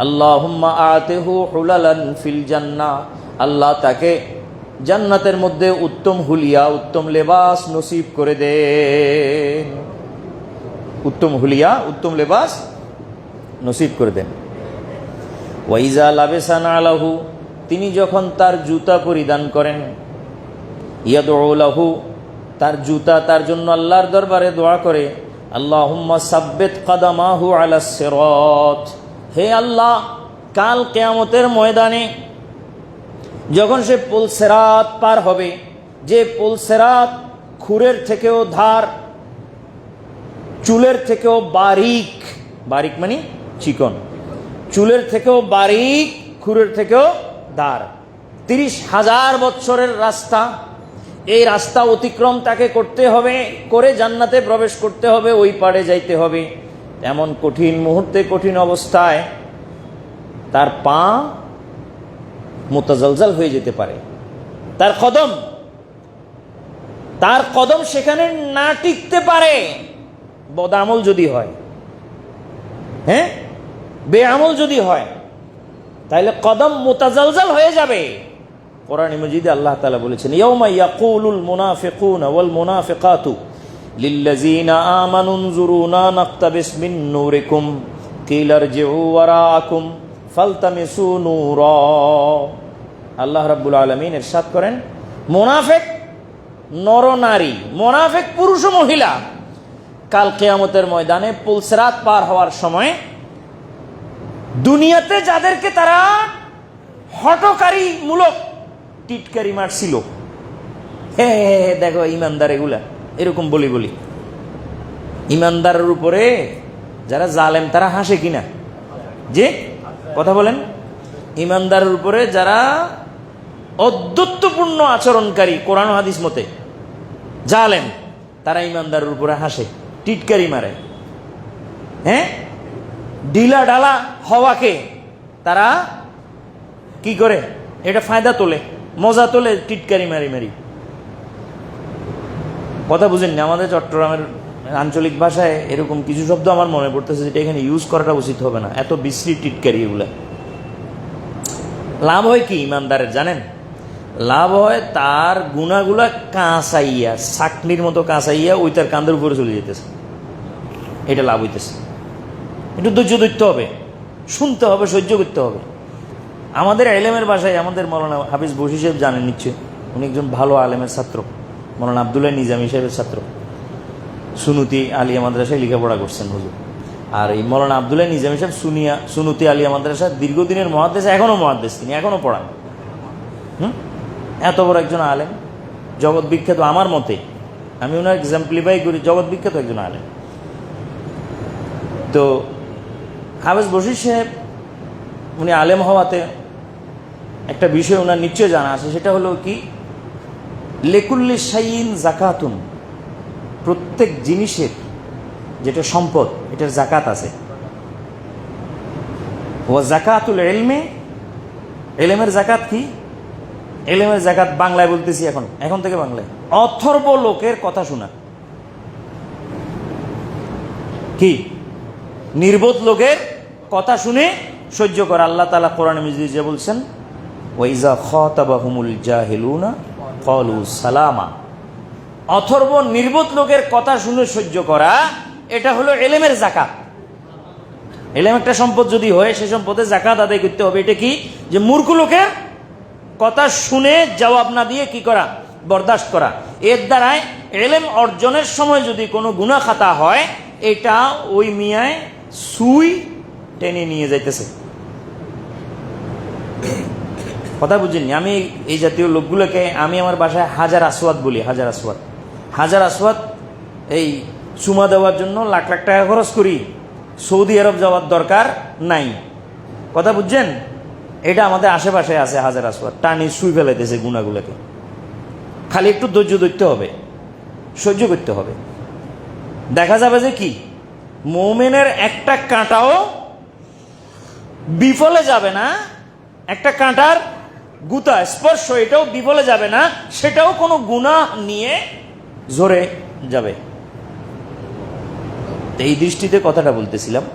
আল্লাহুম্মা আতিহু হুলালান ফিল জান্নাহ, আল্লাহ তাকে জান্নাতের মধ্যে উত্তম হুলিয়া, উত্তম লেবাস নসিব করে দেন, উত্তম হুলিয়া, উত্তম লেবাস নসিব করে দেন। ওয়াইজা লাবেসান আলাহু, তিনি যখন তার জুতা পরিধান করেন, ইয়াদউ লাহু, তার জুতা তার জন্য আল্লাহর দরবারে দোয়া করে, আল্লাহুম্মা সাব্বিত কাদামাহু আলাস সিরাত, হে আল্লাহ, কাল কিয়ামতের ময়দানে যখন সে পুল সিরাত পার হবে, যে পুল সিরাত খুরের থেকেও ধার, চুলের থেকেও বারিক, বারিক মানে চিকন, চুলের থেকেও বারিক, খুরের থেকেও ধার, 30,000 বছরের রাস্তা, এই রাস্তা অতিক্রম তাকে করতে হবে, করে জান্নাতে প্রবেশ করতে হবে, ওই পাড়ে যাইতে হবে। এমন কঠিন মুহূর্তে, কঠিন অবস্থায় তার পা মুতাজালজাল হয়ে যেতে পারে, তার কদম সেখানে না টিকতে পারে, বদামল যদি হয়, হ্যাঁ, বেআমল যদি হয়, তাহলে কদম মুতাজালজাল হয়ে যাবে। কোরআন মাজিদে আল্লাহ তাআলা বলেছেন, ইয়াউমা ইয়াকুলুল মুনাফিকুনা ওয়াল মুনাফিকাতু লিল্লাযিনা আমানু উনজুরুনা নাকতাবিস মিন নূরিকুম কিলা ইরজিউ ওয়ারাআকুম ফালতামিসু নূরা। আল্লাহ রাব্বুল আলামিন ইরশাদ করেন, মুনাফিক নর নারী, মুনাফিক পুরুষ ও মহিলা, কাল কিয়ামতের ময়দানে পুল সিরাত পার হওয়ার সময় দুনিয়াতে যাদেরকে তারা হটকারী মূলক টিটকারি মারছিল, হে দেখো ইমানদার, এগুলা এরকম বলি ইমানদারের উপরে যারা জালেম তারা হাসে কিনা, যে কথা বলেন, ইমানদারের উপরে যারা অদ্যত্বপূর্ণ আচরণকারী, কোরআন হাদিস মতে জালেম, তারা ইমানদারের উপরে হাসে, টিটকারি মারে, হ্যাঁ, ডিলা ডালা হওয়াকে তারা কি করে, এটা ফায়দা তোলে, মজা তোলে, টিটকারি মারি। কথা বুঝেন না? আমাদের চট্টগ্রামের আঞ্চলিক ভাষায় এরকম কিছু শব্দ আমার মনে পড়তেছে যেটা এখানে ইউজ করাটা উচিত হবে না, এত বিশ্রী টিটকারি এগুলা। লাভ হয় কি ইমানদারের জানেন? লাভ হয় তার গুণাগুলা কাঁচাইয়া, চাকনির মতো কাঁচাইয়া ওই তার কাঁধের উপরে চলে যেতেছে। এটা লাভ হইতেছে। একটু ধৈর্য ধরতে হবে, শুনতে হবে, সহ্য করতে হবে। আমাদের এলেমের ভাষায় আমাদের মৌলানা হাফিজ বশির সাহেব জানেন নিশ্চয়, উনি একজন ভালো আলেমের ছাত্র, মৌলানা আবদুল্লাহ নিজামী সাহেবের ছাত্র, সুনুতি আলিয়া মাদ্রাসায় লেখাপড়া করছেন হুজুর। আর এই মৌলানা আবদুল্লাহ নিজামী সাহেব সুনুতি আলিয়া মাদ্রাসা দীর্ঘদিনের মহাদ্দেশ, এখনও মহাদ্দেশ, তিনি এখনও পড়ান। এত বড় একজন আলেম, জগৎ বিখ্যাত, আমার মতে, আমি ওনার এক্সাম্পলিফাই করি, জগৎ বিখ্যাত একজন আলেম। তো হাফেজ বশির সাহেব উনি আলেম হওয়াতে একটা বিষয় ওনার নিশ্চয় জানা আছে, সেটা হলো কি, লেকুল্লি শাইইন জাকাতুন, প্রত্যেক জিনিসের যেটা সম্পদ এটার জাকাত আছে। ও জাকাতুল ইলমে, এলেমের জাকাত কি? এলেমের জাকাত বাংলায় বলতেছি, এখন থেকে বাংলায়, অথর্ব লোকের কথা শোনা। কি? নির্বোধ লোকের কথা শুনে সহ্য করা। আল্লাহ তাআলা কোরআনে মাজিদে বলছেন, ওয়াইজা খাতাবাহুমুল জাহিলুনা ক্বালু সালামা। অথর্ব নির্বোধ লোকের কথা শুনে সহ্য করা, এটা হলো এলেমের জাকাত। এলেম একটা সম্পদ যদি হয়, সে সম্পদে জাকাত আদায় করতে হবে। এটা কি? যে মূর্খ লোকের কথা শুনে জবাব না দিয়ে কি করা? বরদাস্ত করা। এর দ্বারায় এলেম অর্জনের সময় যদি কোনো গুনাহ খাতা হয়, এটা ওই মিয়ায় সুই টেনে নিয়ে যাইতেছে। কথা বুঝেননি? আমি এই জাতীয় লোকগুলোকে আমি আমার বাসায় হাজার আসওয়াদ বলি। হাজার আসওয়াদ, হাজার আসওয়াদ। এই চুমা দেওয়ার জন্য লাখ লাখ টাকা খরচ করি, সৌদি আরব যাওয়ার দরকার নাই। কথা বুঝছেন? এটা আমাদের আশেপাশে আছে হাজার আসওয়াদ, টানি শুই ফেলাইতেছে গুণাগুলোকে। খালি একটু ধৈর্য ধরতে হবে, সহ্য করতে হবে। দেখা যাবে যে কি, মোমেনের একটা কাঁটাও বিফলে যাবে না, একটা কাঁটার গুতা স্পর্শ এটাও বিফলে যাবে না, সেটাও কোনো গুনাহ নিয়ে ঝরে যাবে। এই দৃষ্টিতে কথাটা বলতেছিলাম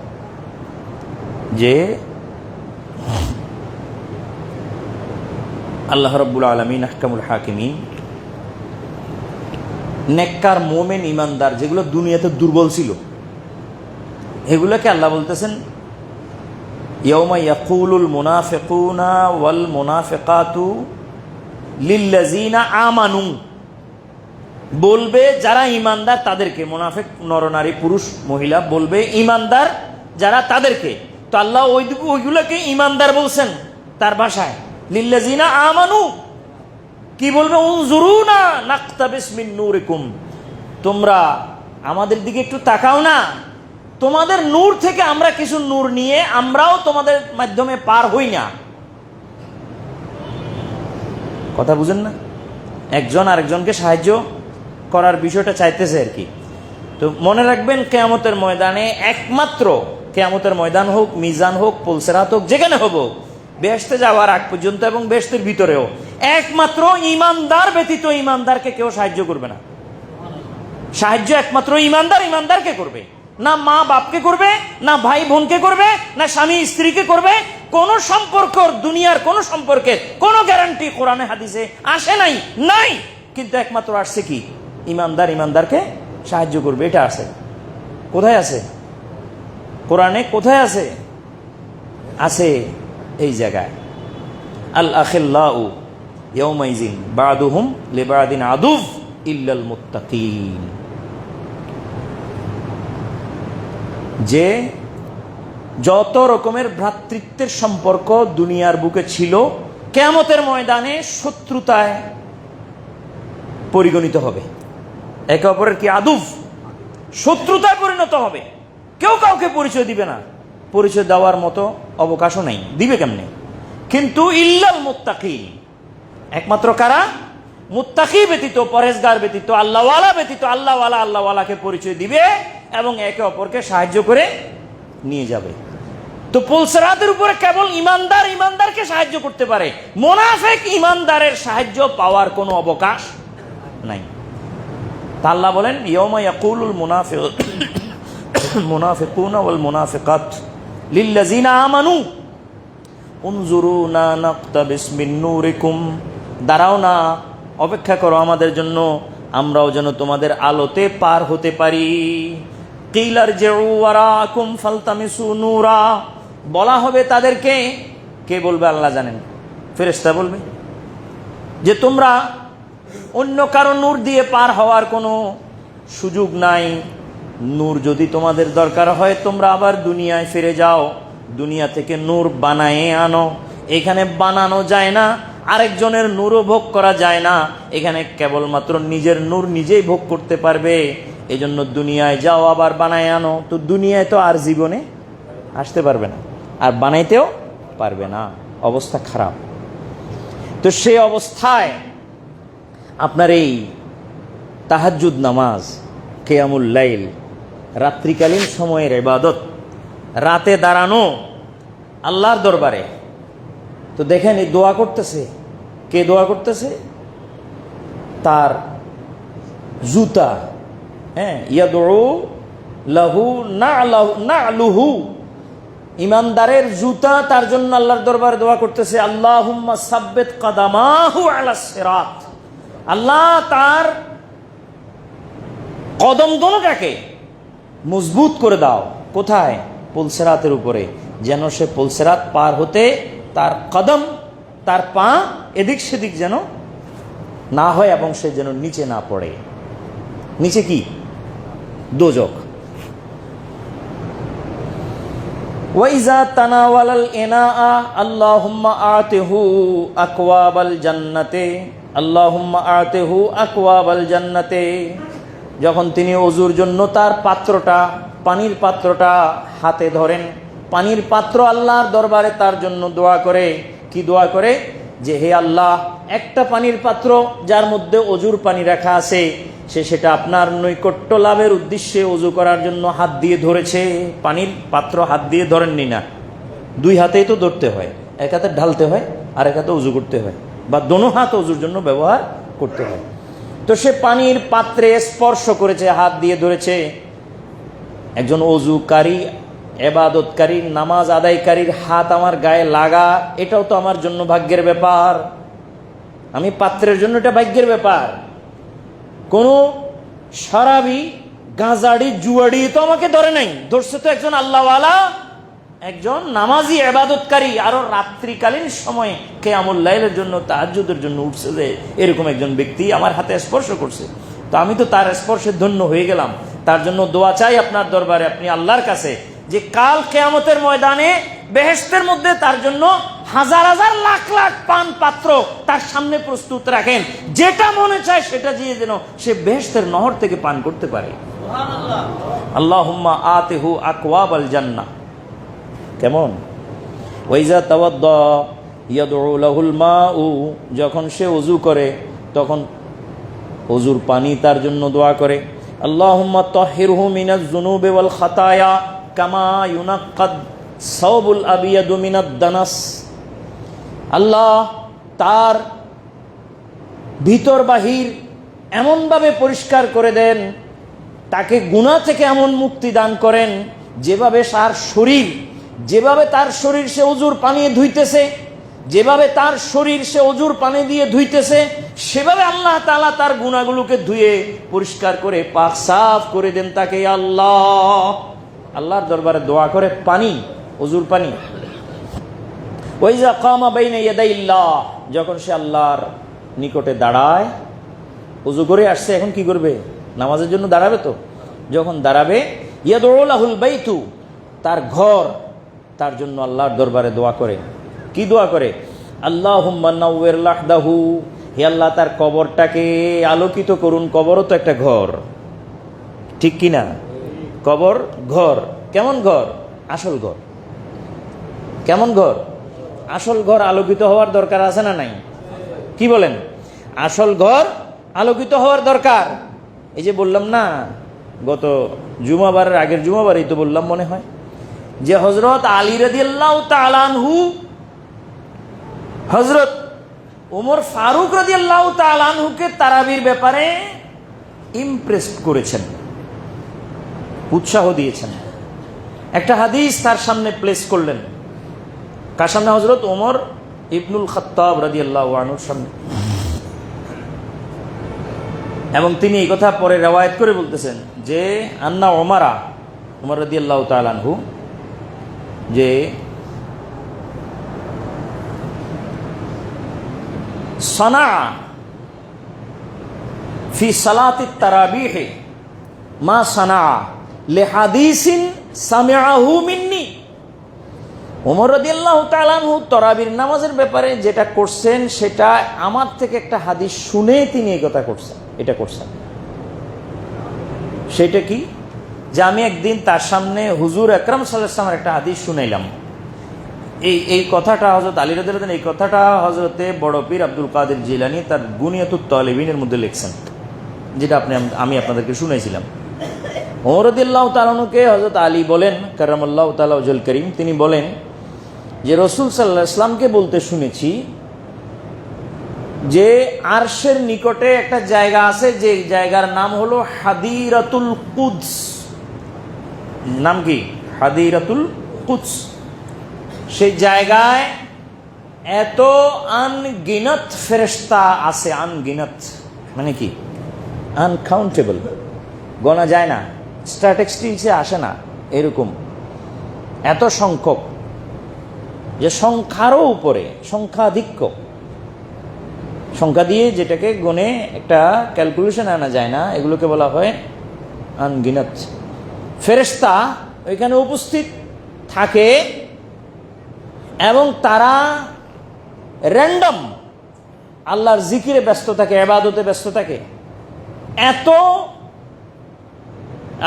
যে আল্লাহ রাব্বুল আলামিন আহকামুল হাকিমিন নেককার মোমেন ইমানদার যেগুলো দুনিয়াতে দুর্বল ছিল, এগুলোকে আল্লাহ বলতেছেন, ইয়াউমা ইয়াকুলুল মুনাফিকুনা ওয়াল মুনাফিকাতু লিল্লাযিনা আমানু, বলবে যারা ইমানদার তাদেরকে, মুনাফিক নরনারী পুরুষ মহিলা বলবে ইমানদার যারা তাদেরকে। তো আল্লাহ ওইগুলোকে ইমানদার বলছেন তার ভাষায়, লিল্লাযিনা আমানু। কি বলবে? উনজুরুনা নাকতাবিস মিন নূরিকুম, তোমরা আমাদের দিকে একটু তাকাও না, তোমাদের নূর থেকে আমরা কিছু নূর নিয়ে আমরাও তোমাদের মাধ্যমে পার হই না। কথা বুঝেন না? একজন আরেকজনকে সাহায্য করার বিষয়টা চাইতেছে আর কি। তো মনে রাখবেন, কিয়ামতের ময়দানে একমাত্র, কিয়ামতের ময়দান হোক, মিজান হোক, পুলসিরাত হোক, যেখানে হবো, বেহেশতে যাওয়ার আগ পর্যন্ত এবং বেহেশতের ভিতরেও একমাত্র ইমানদার ব্যতীত ইমানদারকে কেউ সাহায্য করবে না। সাহায্য একমাত্র ইমানদার ইমানদারকে করবে, না মা বাপকে করবে, না ভাই বোনকে করবে, না স্বামী স্ত্রীকে করবে। কোন সম্পর্ক, দুনিয়ার কোন সম্পর্কের কোন গ্যারান্টি কোরআনে হাদিসে আসে নাই, নাই। কিন্তু একমাত্র আসছে কি? ইমানদার ইমানদারকে সাহায্য করবে। এটা আছে কোথায়? আছে কোরআনে। কোথায় আছে? আছে এই জায়গায়, আল আখিল্লাউ ইয়াউমাইজিন বা'দুহুম লিবা'দিন আদুভ ইল্লাল মুত্তাকিন। যে যত রকমের ভ্রাতৃত্বের সম্পর্ক দুনিয়ার বুকে ছিল, কিয়ামতের ময়দানে শত্রুতায় পরিগণিত হবে। একে অপরের কি আদুভ, শত্রুতায় পরিণত হবে। কেউ কাউকে পরিচয় দিবে না, পরিচয় দেওয়ার মতো অবকাশও নাই, দিবে কেমনে? কিন্তু ইল্লাল মুত্তাকিন, একমাত্র কারা? মুত্তাকি ব্যতীত, পরহেজগার ব্যতীত, আল্লাহওয়ালা ব্যতীত, আল্লাহওয়ালাকে পরিচয় দিবে এবং একে অপরকে সাহায্য করে নিয়ে যাবে। তো পুলসিরাতের উপরে কেবল ইমানদার ইমানদারকে সাহায্য করতে পারে, মুনাফিক ইমানদারের সাহায্য পাওয়ার কোনো অবকাশ নাই। তা আল্লাহ বলেন, ইয়াউমা ইয়াকুলুল মুনাফিকুনা ওয়াল মুনাফিকাত লিল্লাযিনা আমানু উনজুরুনা নাকতাবিস মিন নূরিকুম, দাঁড়াও না, অপেক্ষা করো আমাদের জন্য, আমরাও যেন তোমাদের আলোতে পার হতে পারি। কিল আরজিউ ওয়ারাকুম ফালতামিসু নূরা, বলা হবে তাদেরকে, কে বলবে আল্লাহ জানেন, ফেরেশতা বলবে যে তোমরা অন্য কারো নূর দিয়ে পার হওয়ার কোনো সুযোগ নাই, নূর যদি তোমাদের দরকার হয় তোমরা আবার দুনিয়ায় ফিরে যাও, দুনিয়া থেকে নূর বানায়ে আনো। এখানে বানানো যায় না, আরেকজনের নূরও ভোগ করা যায় না, এখানে কেবলমাত্র নিজের নূর নিজেই ভোগ করতে পারবে। এজন্য দুনিয়ায় যাও আবার বানায় আনো। তো দুনিয়ায় তো আর জীবনে আসতে পারবে না, আর বানাইতেও পারবে না, অবস্থা খারাপ। তো সেই অবস্থায় আপনার এই তাহাজ্জুদ নামাজ, কিয়ামুল লাইল, রাত্রিকালীন সময়ের ইবাদত, রাতে দাঁড়ানো আল্লাহর দরবারে, তো দেখেন এই দোয়া করতেছে, কে দোয়া করতেছে? তার জুতা, হ্যাঁ, ইয়াদউ লাহু না'লুহু, ইমানদারের জুতা তার জন্য আল্লাহর দরবারে দোয়া করতেছে, আল্লাহুম্মা সাব্বিত কাদামাহু আলাস সিরাত, আল্লাহ তার কদম দোনোটাকে মজবুত করে দাও। কোথায়? পুলসিরাতের উপরে, যেন সে পুলসিরাত পার হতে তার কদম, তার পা এদিক সেদিক যেন না হয় এবং সে যেন নিচে না পড়ে। নিচে কি? দোজখ। ওয়াইজা তানাওয়ালাল ইনাআ আল্লাহুম্মা আতিহু আকওয়াবাল জান্নাতে, আল্লাহুম্মা আতিহু আকওয়াবাল জান্নাতে, যখন তিনি ওযুর জন্য তার পাত্রটা, পানির পাত্রটা হাতে ধরেন, পানির পাত্র আল্লাহর দরবারে তার জন্য দোয়া করে। কি দোয়া করে? যে হে আল্লাহ, একটা পানির পাত্র যার মধ্যে অজুর পানি রাখা আছে, সে সেটা আপনার নৈকট্য লাভের উদ্দেশ্যে অজু করার জন্য হাত দিয়ে ধরেছে। পানির পাত্র হাত দিয়ে ধরেননি না, দুই হাতেই তো ধরতে হয়, এক হাতে ঢালতে হয় আর এক হাতে অজু করতে হয়, বা দোনো হাত অজুর জন্য ব্যবহার করতে হয়। তো সে পানির পাত্রে স্পর্শ করেছে, হাত দিয়ে ধরেছে। একজন অজুকারী, ইবাদতকারী, নামাজ আদায়কারীর হাত আমার গায়ে লাগা, এটাও তো আমার জন্য ভাগ্যের ব্যাপার। আমি পাত্রের জন্য এটা ভাগ্যের ব্যাপার। কোন শরাবি, গাঁজাড়ি, জুয়াড়ি তো আমাকে ধরে নাই, ধরছে তো একজন আল্লাহওয়ালা, একজন নামাজি ইবাদতকারী, আরো রাত্রিকালীন সময়ে কিয়ামুল লাইলের জন্য, তাহাজ্জুদের জন্য উঠছে, যে এরকম একজন ব্যক্তি আমার হাতে স্পর্শ করছে। তো আমি তো তার স্পর্শে ধন্য হয়ে গেলাম। তার জন্য দোয়া চাই আপনার দরবারে, আপনি আল্লাহর কাছে, যে কাল কিয়ামতের ময়দানে বেহেশতের মধ্যে তার জন্য হাজার হাজার লাখ লাখ পান পাত্র তার সামনে প্রস্তুত রাখেন, যেটা মনে চায় সেটা দিয়ে যেন সে বেহেশতের নহর থেকে পান করতে পারে। সুবহানাল্লাহ। আল্লাহুম্মা আতিহু আকওয়াবাল জান্নাহ। কেমন? ওয়াইজা তাওয়াদ্দা ইয়াদউ লাহুল মাউ, যখন সে ওযু করে তখন ওযুর পানি তার জন্য দোয়া করে। আল্লাহুম্মা তাহহিরহু মিনাজ যুনুবি ওয়াল খাতায়া কামা ইউনাক্কাদ সাওবুল আবিয়াদু মিনাদ দানাস, আল্লাহ তার ভিতর বাহির এমনভাবে পরিষ্কার করে দেন, তাকে গুনাহ থেকে এমন মুক্তি দান করেন, যেভাবে তার শরীর সে অজুর পানি ধুইতেছে, যেভাবে তার শরীর সে অজুর পানি দিয়ে ধুইতেছে, সেভাবে আল্লাহ তাআলা তার গুনাহগুলোকে ধুয়ে পরিষ্কার করে পাক সাফ করে দেন তাকে। আল্লাহর দরবারে দোয়া করে পানি, অজুর পানি। ওয়াইজা কামা বাইনা ইয়াদাইল্লাহ, যখন সে আল্লাহর নিকটে দাঁড়ায়, ওযু করে আসছে, এখন কি করবে? নামাজের জন্য দাঁড়াবে। তো যখন দাঁড়াবে, ইয়াদউ লাহুল বাইতু, তার ঘর, তার জন্য আল্লাহর দরবারে দোয়া করে। কি দোয়া করে? আল্লাহুম্মা নাওয়ির লাহদাহু, হে আল্লাহ তার কবরটাকে আলোকিত করুন। কবরও তো একটা ঘর, ঠিক কি না? কবর ঘর। কেমন ঘর? আসল ঘর। কেমন ঘর? আসল ঘর আলোকিত হওয়ার দরকার আছে না নাই? কি বলেন? আসল ঘর আলোকিত হওয়ার দরকার। এই যে বললাম না, গত জুমাবারের আগের জুমাবারই তো বললাম মনে হয়, যে হযরত আলী রাদিয়াল্লাহু তাআলা আনহু হযরত ওমর ফারুক রাদিয়াল্লাহু তাআলা আনহুকে তারাবির ব্যাপারে ইমপ্রেস করেছেন, উৎসাহ দিয়েছেন। একটা হাদিস তার সামনে প্লেস করলেন। কার সামনে? হযরত ওমর ইবনুল খাত্তাব রাদিয়াল্লাহু আনহুর সামনে। এবং তিনি এই কথা পরে রিওয়ায়াত করে বলতেছেন যে আন্না ওমরা উমর রাদিয়াল্লাহু তাআলা আনহু যে সানা ফি সালাতিত তারাবিহ মা সানা লিহাদিসিন সামিআহু মিন্নি। ওমর রাদিয়াল্লাহু তাআলা আনহু তারাবির নামাজের ব্যাপারে যেটা করছেন সেটা আমার থেকে একটা হাদিস শুনে তিনি এই কথা করছেন, এটা করছেন। সেটা কি? যে আমি একদিন তার সামনে হুজুর আকরাম সাল্লাল্লাহু আলাইহি ওয়াসাল্লামের একটা হাদিস শুনাইলাম। এই কথাটা হযরত আলী রাদিয়াল্লাহু আনহু, এই কথাটা হযরতে বড় পীর আব্দুল কাদের জিলানী তার বুনিয়াতুত তালিবিনের মধ্যে লিখছেন, যেটা আমি আপনাদেরকে শুনাইছিলাম। ওমর রাদিয়াল্লাহু তাআলা আনহুকে হযরত আলী বলেন কারামাল্লাহু তাআলা ওয়াজহুল কারীম, তিনি বলেন যে রাসূল সাল্লাল্লাহু আলাইহি ওয়াসাল্লামকে বলতে শুনেছি যে আরশের নিকটে একটা জায়গা আছে, যে জায়গার নাম হলো হাদিরাতুল কুদস। নাম কি? হাদিরাতুল কুদস। সেই জায়গায় এত আনগিনত ফেরেশতা আছে, আনগিনত মানে কি? আনকাউন্টেবল, গণা যায় না, স্ট্যাটিস্টিক্সে আসে না, এরকম এত সংখ্যক যে সংখ্যারও উপরে, সংখ্যাধিক্য, সংখ্যা দিয়ে যেটাকে গণে একটা ক্যালকুলেশন আনা যায় না, এগুলোকে বলা হয় আনগিনত ফেরেশতা ওইখানে উপস্থিত থাকে এবং তারা র্যান্ডম আল্লাহর জিকিরে ব্যস্ত থাকে, ইবাদতে ব্যস্ত থাকে, এত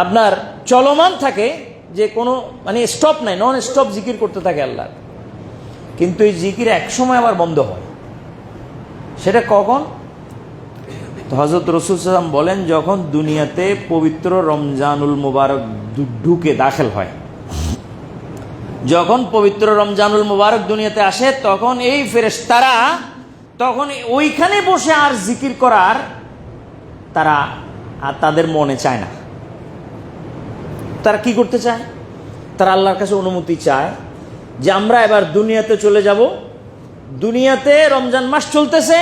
আপনার চলমান থাকে যে কোনো মানে স্টপ নাই, নন স্টপ জিকির করতে থাকে আল্লাহ। কিন্তু এই জিকির এক সময় আবার বন্ধ হয়। সেটা কখন? হযরত রাসূল সাল্লাল্লাহু আলাইহি ওয়াসাল্লাম বলেন, যখন দুনিয়াতে পবিত্র রমজানুল মুবারক ঢুকে দাখিল হয়, যখন পবিত্র রমজানুল মুবারক দুনিয়াতে আসে, তখন এই ফেরেশতারা তখন ওইখানে বসে আর জিকির করার তারা আর তাদের মনে চায় না। তারা কি করতে চায়? তারা আল্লাহর কাছে অনুমতি চায় যে আমরা এবার দুনিয়াতে চলে যাব। দুনিয়াতে রমজান মাস চলতেছে,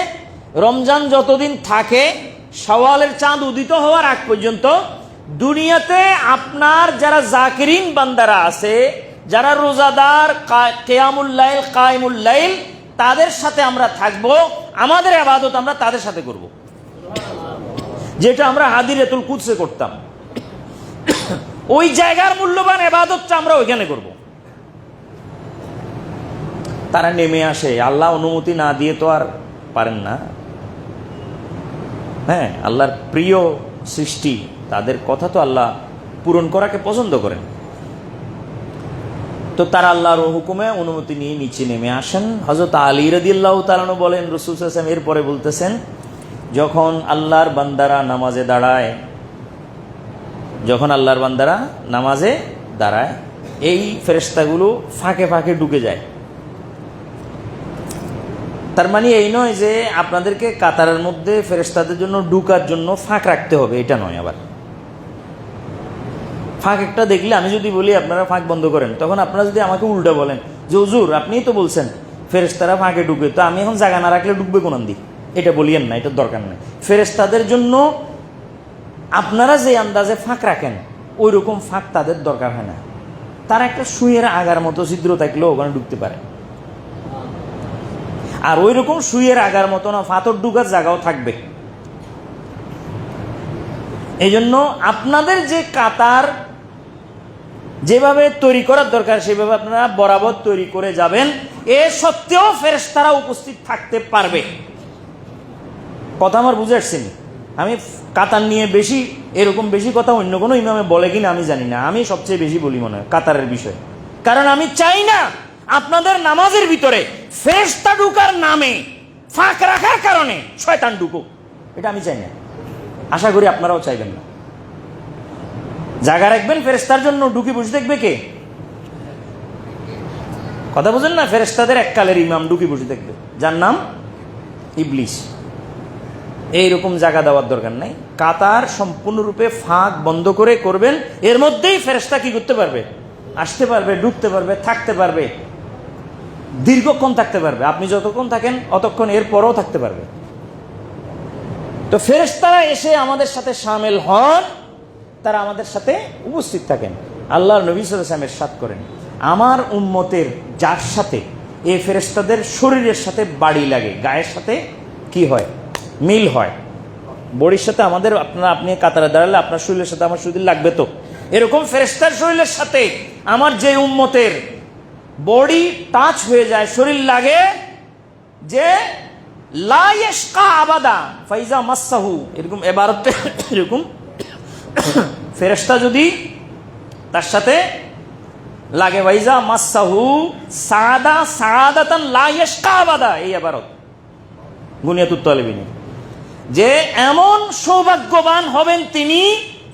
রমজান যতদিন থাকে, শাওয়ালের চাঁদ উদিত হওয়ার আগ পর্যন্ত দুনিয়াতে আপনার যারা জাকিরিন বান্দারা আছে, যারা রোজাদার, কিয়ামুল লাইল, কায়েমুল লাইল, তাদের সাথে আমরা থাকব, আমাদের ইবাদত আমরা তাদের সাথে করব, যেটা আমরা হাদিরাতুল কুদসে করতাম। ওই জায়গার মূল্যবান ইবাদতটা আমরা ওইখানে করব। তারা নেমে আসে, আল্লাহ অনুমতি না দিয়ে তো আর পারেন না। হ্যাঁ, আল্লাহর প্রিয় সৃষ্টি, তাদের কথা তো আল্লাহ পূরণ করাকে পছন্দ করেন। তো তারা আল্লাহর হুকুমে অনুমতি নিয়ে নিচে নেমে আসেন। হযরত আলী রাদিয়াল্লাহু তাআলা আনহু বলেন, রাসূল সাল্লাল্লাহু আলাইহি ওয়াসাল্লাম এরপরে বলতেছেন, যখন আল্লাহর বান্দারা নামাজে দাঁড়ায়, যখন আল্লাহর বান্দারা নামাজে দাঁড়ায়, এই ফেরেশতাগুলো ফাঁকে ফাঁকে ঢুকে যায়। তার মানে এই নয় যে আপনাদেরকে কাতারের মধ্যে ফেরেশতাদের জন্য ঢুকার জন্য ফাঁক রাখতে হবে, এটা নয়। আবার ফাঁক একটা দেখলে, আমি যদি বলি আপনারা ফাঁক বন্ধ করেন, তখন আপনারা যদি আমাকে উল্টা বলেন যে হুজুর আপনিই তো বলছেন ফেরেশতারা ফাঁকে ঢুকে, তো আমি এখন জায়গা না রাখলে ঢুকবে কোন দিক? এটা বলিয়েন না, এটার দরকার নেই। ফেরেশতাদের জন্য আপনারা যে আন্দাজে ফাঁক রাখেন, ওই রকম ফাঁক তাদের দরকার হয় না। তারা একটা সুইয়ের আগার মতো ছিদ্র থাকলেও ওখানে ঢুকতে পারে, আর ওই রকম সুইয়ের আগার মতো না ফাতর ঢুকার জায়গাও থাকবে। এই জন্য আপনাদের যে কাতার যেভাবে তৈরি করার দরকার, সেভাবে আপনারা বরাবর তৈরি করে যাবেন। এ সত্ত্বেও ফেরেশতারা উপস্থিত থাকতে পারবে। কথা আমার বুঝে আসছেন? আমি কাতার নিয়ে বেশি, এরকম বেশি কথা অন্য কোনো ইমামে বলে কিনা আমি জানি না, আমি সবচেয়ে বেশি বলি মনে হয় কাতারের বিষয়ে। কারণ আমি চাই না আপনাদের নামাজের ভিতরে ফেরেশতা ঢুকার নামে ফাঁক রাখার কারণে শয়তান ঢুকুক, এটা আমি চাই না। আশা করি আপনারাও চাইবেন না। জায়গা রাখবেন ফেরেশতার জন্য, ঢুকি বসে দেখবে কে? কথা বুঝেন না? ফেরেশতাদের এককালের ইমাম ঢুকি বসে দেখবে, যার নাম ইবলিস। এইরকম জায়গা দেওয়ার দরকার নাই। কাতার সম্পূর্ণরূপে ফাঁক বন্ধ করে করবেন, এর মধ্যেই ফেরেশতা কি করতে পারবে? আসতে পারবে, ঢুকতে পারবে, থাকতে পারবে, দীর্ঘক্ষণ থাকতে পারবে। আপনি যতক্ষণ থাকেন অতক্ষণ, এর পরেও থাকতে পারবে। তো ফেরেশতারা এসে আমাদের সাথে শামিল হন, তারা আমাদের সাথে উপস্থিত থাকেন। আল্লাহর নবী সাল্লাল্লাহু আলাইহি ওয়াসাল্লাম ইরশাদ করেন, আমার উম্মতের যার সাথে এই ফেরেশতাদের শরীরের সাথে বাড়ি লাগে, গায়ের সাথে কি হয়, মিল হয়। বডির সাথে আমাদের, আপনি কাতারে দাঁড়ালে আপনার শরীরের সাথে আমার শরীর লাগবে, তো এরকম ফেরেশতার শরীরের সাথে আমার যে উম্মতের বডি টাচ হয়ে যায়, শরীর লাগে, যে লা ইয়াশকা আবাদা ফাইজা মাসসাহু, এরকম ইবারতে এরকম ফেরেশতা যদি তার সাথে লাগে, ফাইজা মাসসাহু সাদা সাদাতান লা ইয়াশকা আবাদা, এই ইবারত বুনিয়াতুত তালিবিন, যে এমন সৌভাগ্যবান হবেন তিনি,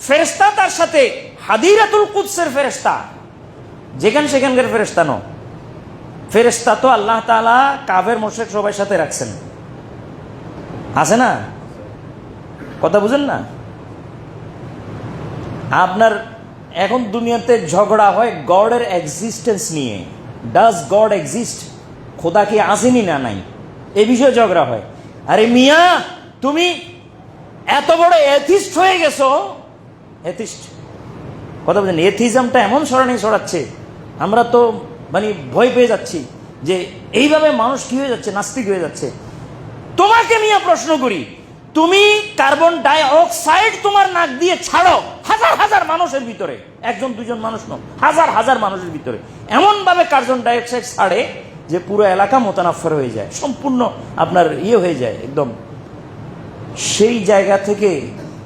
ফেরেশতা তার সাথে হাদিরাতুল কুদসের ফেরেশতা, যেখান সেখানকার ফেরেশতা নয়। ফেরেশতা তো আল্লাহ তাআলা কাফের মুশরিক সবার সাথে রাখছেন, আছে না? কথা বুঝেন না? আপনার এখন দুনিয়াতে ঝগড়া হয় গডের এক্সিস্টেন্স নিয়ে, ডাজ গড এক্সিস্ট, খোদা কি আসেনি না নাই, এই বিষয়ে ঝগড়া হয়। আরে মিয়া, তুমি এত বড় এথিস্ট হয়ে গেছো, এথিস্ট, কথা বলছেন, এথিজমটা এমন সরানি ছড়াচ্ছে, আমরা তো মানে ভয় পেয়ে যাচ্ছি যে এইভাবে মানুষ কি হয়ে যাচ্ছে, নাস্তিক হয়ে যাচ্ছে। তোমাকে নিয়ে প্রশ্ন করি, তুমি কার্বন ডাই অক্সাইড তোমার নাক দিয়ে ছাড়ো হাজার হাজার মানুষের ভিতরে, একজন দুজন মানুষ নয়, হাজার হাজার মানুষের ভিতরে এমন ভাবে কার্বন ডাই অক্সাইড ছাড়ে যে পুরো এলাকা মোতানাফার হয়ে যায়, সম্পূর্ণ আপনার হয়ে যায় একদম। সেই জায়গা থেকে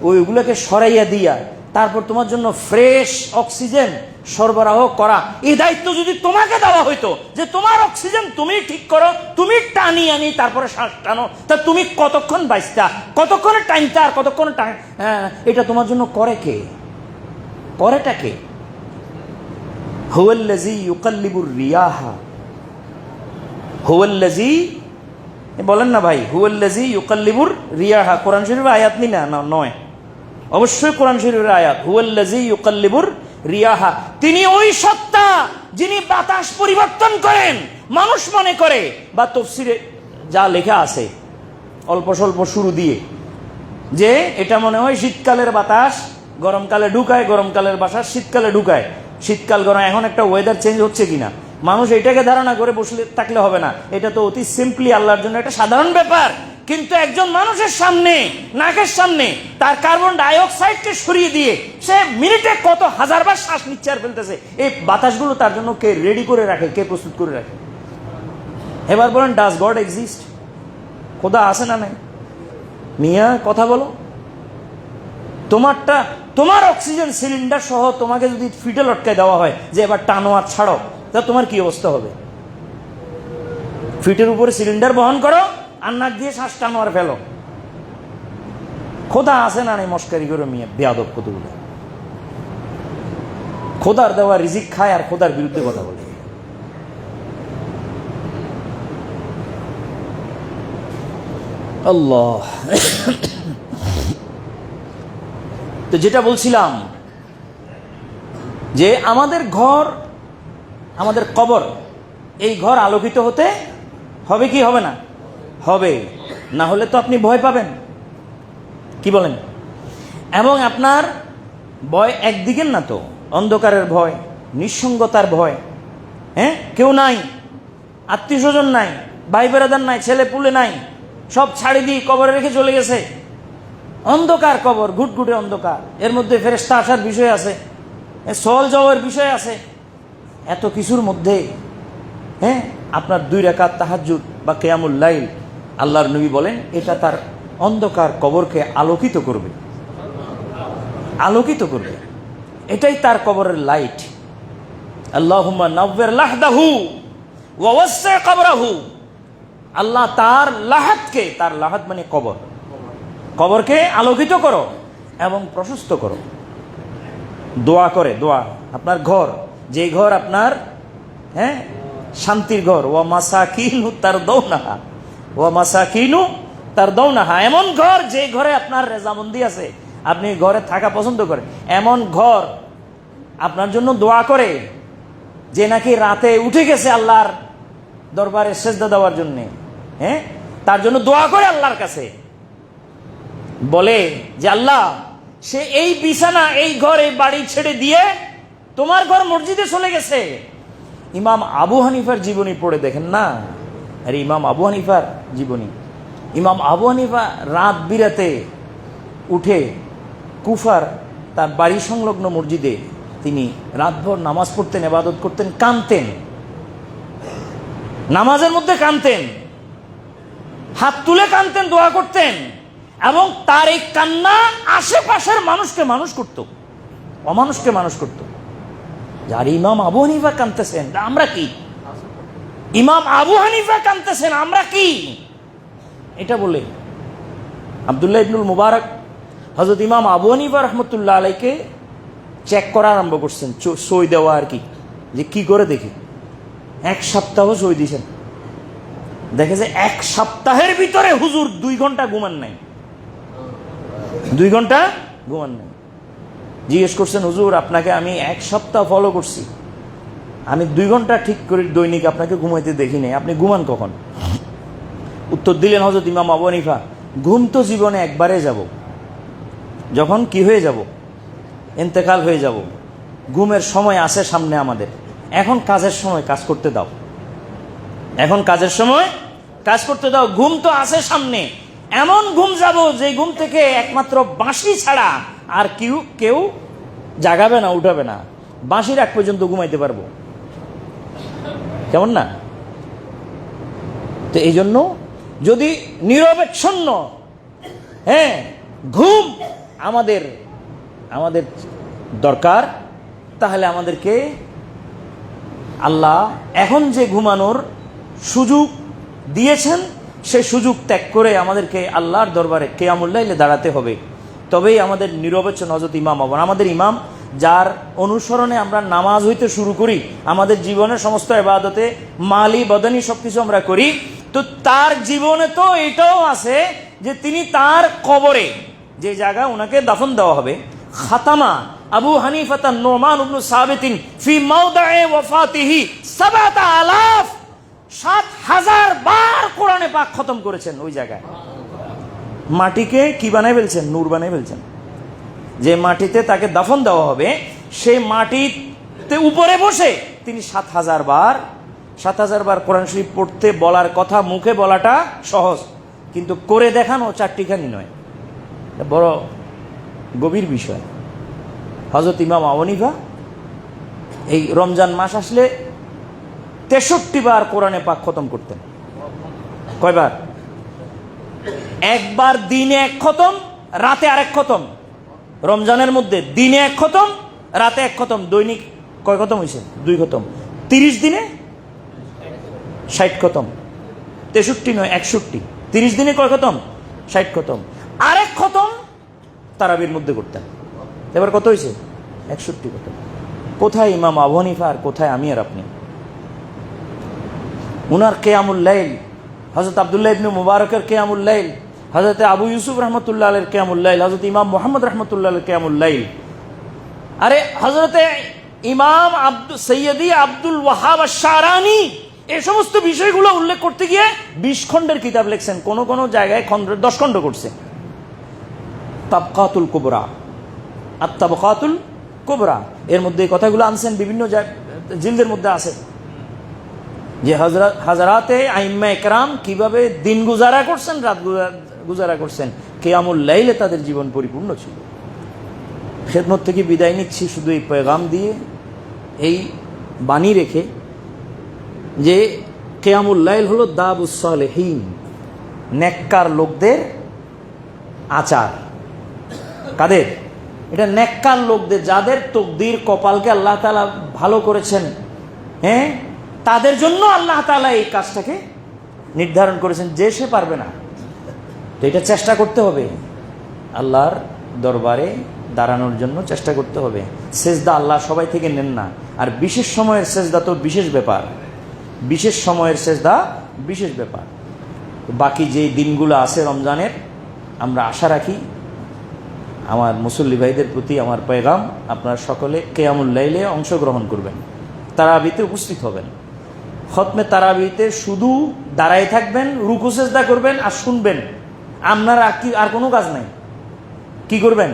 ওইগুলোকে সরাইয়া দিয়া তারপর তোমার জন্য ফ্রেশ অক্সিজেন সরবরাহ করা, এই দায়িত্ব যদি তোমাকে দেওয়া হইতো যে তোমার অক্সিজেন তুমি ঠিক করো, তুমি টানি আনি তারপরে শ্বাস টানো, তা তুমি কতক্ষণ বাইসতা, কতক্ষণে টাইমটা, আর কতক্ষণে এটা তোমার জন্য করে কে? করেটা কে? হুয়াল্লাযী ইউকাল্লিবুর রিয়াহা, হুয়াল্লাযী, বলেন না ভাই, হুয়াল্লাযী ইউকাল্লিবুর রিয়াহা, কোরআন শরীফের আয়াত নি না? নয়, অবশ্যই কোরআন শরীফের আয়াত। হুয়াল্লাযী ইউকাল্লিবুর রিয়াহা, তিনি ওই সত্তা যিনি বাতাস পরিবর্তন করেন। মানুষ মনে করে, বা তাফসীরে যা লেখা আছে অল্প স্বল্প শুরু দিয়ে, যে এটা মনে হয় শীতকালের বাতাস গরমকালে ঢুকায়, গরমকালের বাতাস শীতকালে ঢুকায়, শীতকাল গরম, এখন একটা ওয়েদার চেঞ্জ হচ্ছে কিনা মানুষ এটাকে ধারণা করে বসলে থাকলে হবে না। এটা তো অতি সিম্পলি আল্লাহর জন্য একটা সাধারণ ব্যাপার, কিন্তু একজন মানুষের সামনে, নাকের সামনে তার কার্বন ডাই অক্সাইডকে সরিয়ে দিয়ে সে মিনিটে কত হাজারবার শ্বাস নিচ্ছে আর ফেলতেছে, এই বাতাসগুলো তার জন্য কে রেডি করে রাখে, কে প্রস্তুত করে রাখে? এবার বলেন, ডাজ গড এক্সিস্ট? খোদা আছে না নাই? মিয়া কথা বলো। তোমারটা, তোমার অক্সিজেন সিলিন্ডার সহ তোমাকে যদি ফিটে লটকায় দেওয়া হয় যে এবার টানো আর ছাড়ো, তা তোমার কি অবস্থা হবে? ফিটের উপরে সিলিন্ডার বহন করো আর নাক দিয়ে শ্বাস টানো আর ফেলো। খোদা আছে না নাই? মস্কারি করে মিয়া বেয়াদব কতগুলো। খোদার দেওয়া রিজিক খায় আর খোদার বিরুদ্ধে কথা বলে। আল্লাহ। তো যেটা বলছিলাম যে আমাদের ঘর, আমাদের কবর, এই ঘর আলোকিত হতে হবে কি হবে না? হবে, না হলে তো আপনি ভয় পাবেন, কি বলেন? এবং আপনার ভয় একদিকের না তো, অন্ধকারের ভয়, নিঃসঙ্গতার ভয়, হ্যাঁ, কেউ নাই, আত্মীয় স্বজন নাই, ভাই বেরাদার নাই, ছেলে পুলে নাই, সব ছাড়ি দিয়ে কবরে রেখে চলে গেছে। অন্ধকার কবর, ঘুটঘুটে অন্ধকার, এর মধ্যে ফেরেশতা আসার বিষয় আছে, সওয়াল জবাবের বিষয় আছে, এত কিছুর মধ্যে হ্যাঁ আপনার 2 রাকাত তাহাজ্জুদ বা কিয়ামুল লাইল, আল্লাহর নবী বলেন এটা তার অন্ধকার কবরকে আলোকিত করবে, আলোকিত করবে। এটাই তার কবরের লাইট। আল্লাহুম্মা নাওয়ির লাহদাহু ওয়া ওয়াসসি কবরাহু, আল্লাহ তার লাহাদকে, তার লাহাদ মানে কবর, কবরকে আলোকিত করো এবং প্রশস্ত করো। দোয়া করে, দোয়া, আপনার ঘর, যে ঘর আপনার হ্যাঁ শান্তির ঘর, ওয়া মাসাকিনু তারদাউনাহা, ওয়া মাসাকিনু তারদাউনাহা, এমন ঘর যে ঘরে আপনার রেজামন্দি আছে, আপনি ঘরে থাকা পছন্দ করেন, এমন ঘর আপনার জন্য দোয়া করে, যে নাকি রাতে উঠে গেছে আল্লাহর দরবারে সেজদা দেওয়ার জন্য, হ্যাঁ, তার জন্য দোয়া করে আল্লাহর কাছে, বলে যে আল্লাহ, সে এই বিছানা, এই ঘর, এই বাড়ি ছেড়ে দিয়ে তোমার ঘর মসজিদে চলে গেছে। ইমাম আবু হানিফার জীবনী পড়ে দেখেন না, আরে ইমাম আবু হানিফার জীবনী। ইমাম আবু হানিফা রাত বিরাতে উঠে কুফার তার বাড়ি সংলগ্ন মসজিদে তিনি রাতভর নামাজ পড়তেন, ইবাদত করতেন, কাঁদতেন, নামাজের মধ্যে কাঁদতেন, হাত তুলে কাঁদতেন, দোয়া করতেন, এবং তার এই কান্না আশেপাশের মানুষকে মানুষ করত, অমানুষকে মানুষ করত। যার ইমাম আবু হানিফা কাঁদতেছেন, আমরা কি? ইমাম আবু হানিফা কাঁদতেছেন, আমরা কি? এটা বলে আব্দুল্লাহ ইবনুল মুবারক হযরত ইমাম আবু হানিফা রহমতুল্লাহ আলাইকে চেক করা আরম্ভ করছেন, সই দেওয়া আর কি, যে কি করে দেখি। 1 সপ্তাহ সই দিয়েছেন। দেখে যে 1 সপ্তাহের ভিতরে হুজুর 2 ঘন্টা ঘুমান নাই, 2 ঘন্টা ঘুমান নাই। জিজ্ঞেস করছেন, হুজুর আপনাকে আমি 1 সপ্তাহ ফলো করছি, আমি 2 ঘন্টা ঠিক করে দৈনিক আপনাকে ঘুমাইতে দেখি নাই, আপনি ঘুমান কখন? উত্তর দিলেন হযরত ইমাম আবু হানিফা, ঘুম তো জীবনে একবারে যাব, যখন কি হয়ে যাব, ইন্তেকাল হয়ে যাব। ঘুমের সময় আছে সামনে আমাদের, এখন কাজের সময় কাজ করতে দাও, এখন কাজের সময় কাজ করতে দাও। ঘুম তো আছে সামনে, এমন ঘুম যাব যে ঘুম থেকে একমাত্র বাঁশি ছাড়া আর কেউ জাগাবে না, উঠাবে না। বাঁশির আগ পর্যন্ত ঘুমাইতে পারবো, কেমন না? তো এই জন্য যদি নিরবচ্ছন্ন ঘুম আমাদের দরকার, তাহলে আমাদেরকে আল্লাহ এখন যে ঘুমানোর সুযোগ দিয়েছেন সেই সুযোগ ত্যাগ করে আমাদেরকে আল্লাহর দরবারে কিয়ামুল লাইলে দাঁড়াতে হবে। তবেই আমাদের নিরবচ্ছন্ন হযরত ইমাম হবেন। আমাদের ইমাম, যার অনুসরণে আমরা নামাজ হইতে শুরু করি, আমাদের জীবনের সমস্ত ইবাদতে মালি বদনি সবকিছু আমরা করি, তো তার জীবনে তো এটাও আছে যে তিনি তার কবরে, যে জায়গা ওনাকে দাফন দেওয়া হবে, খাতামা আবু হানিফা নুমান ইবনে সাবিতিন ফি মাওদায়ে ওয়াফাতিহি 7000 বার কোরআনে পাক খতম করেছেন। ওই জায়গায় মাটিকে কি বানাই ফেলছেন? নূর বানাই ফেলছেন। যে মাটিতে তাকে দাফন দেওয়া হবে, সেই মাটিতে উপরে বসে তিনি 7000 বার কোরআন শরীফ পড়তে বলার কথা। মুখে বলাটা সহজ, কিন্তু করে দেখানো চারটিখানি নয়, বড় গভীর বিষয়। হযরত ইমাম আবু হানিফা এই রমজান মাস আসলে 63 বার কোরআনে পাক খতম করতেন। কয়বার? একবার দিনে 1 খতম, রাতে আরেক খতম। রমজানের মধ্যে দিনে 1 খতম, রাতে 1 খতম। দৈনিক কয় খতম হয়েছে? 2 খতম। 30 দিনে 60 খতম। 63 নয়, 61। 30 দিনে কয় খতম? 60 খতম। আরেক খতম তারাবির মধ্যে করতেন। এবার কত হয়েছে? 61 খতম। কোথায় ইমাম আবু হানিফা আর কোথায় আমি আর আপনি? উনার কিয়ামুল লাইল, হযরত আব্দুল্লাহ ইবনে মুবারকের কিয়ামুল লাইল, হযরত আবু ইউসুফ রহমতুল্লাহ আলাইহির কিয়ামুল লাইল, হযরত ইমাম মুহাম্মদ রহমতুল্লাহ আলাইহির কিয়ামুল লাইল, আরে হযরতে ইমাম সৈয়দি আব্দুল ওয়াহাব আশ-শারানি, এই সমস্ত বিষয়গুলো উল্লেখ করতে গিয়ে 20 খণ্ডের কিতাব লিখছেন। কোন কোন জায়গায় 10 খণ্ড করছে। তাবকাতুল কুবরা, আত-তাবকাতুল কুবরা, এর মধ্যে এই কথাগুলো আনছেন, বিভিন্ন জিলদের মধ্যে আছে যে হাজরাতে আইম্মা ইকরাম কিভাবে দিন গুজারা করছেন, রাত গুজারা করছেন, কিয়ামুল লাইলে তাদের জীবন পরিপূর্ণ ছিল। খেদমত থেকে বিদায় নিচ্ছি শুধু এই পেগাম দিয়ে, এই বাণী রেখে যে কিয়ামুল লাইল হলো দাবুস সালেহীন, নেককার লোকদের আচার। কাদের? এটা নেককার লোকদের, যাদের তকদির কপালকে আল্লাহ তাআলা ভালো করেছেন, তাদের জন্য আল্লাহ তাআলা এই কাজটাকে নির্ধারণ করেছেন। যে সে পারবে না, তো এটা চেষ্টা করতে হবে, আল্লাহর দরবারে দাঁড়ানোর জন্য চেষ্টা করতে হবে। সেজদা আল্লাহ সবাই থেকে নেন না, আর বিশেষ সময়ের সেজদা তো বিশেষ ব্যাপার, বিশেষ সময়ের সেজদা বিশেষ ব্যাপার। বাকি যে দিনগুলো আছে রমজানের, আমরা আশা রাখি, আমার মুসল্লি ভাইদের প্রতি আমার পেগাম, আপনারা সকলে কিয়ামুল লাইলে অংশগ্রহণ করবেন, তারাবিতে উপস্থিত হবেন। খতমে তারাবিতে শুধু দাঁড়ায় থাকবেন, রুকু সেজদা করবেন আর শুনবেন। আপনার আর কোনো কাজ নাই। কি করবেন?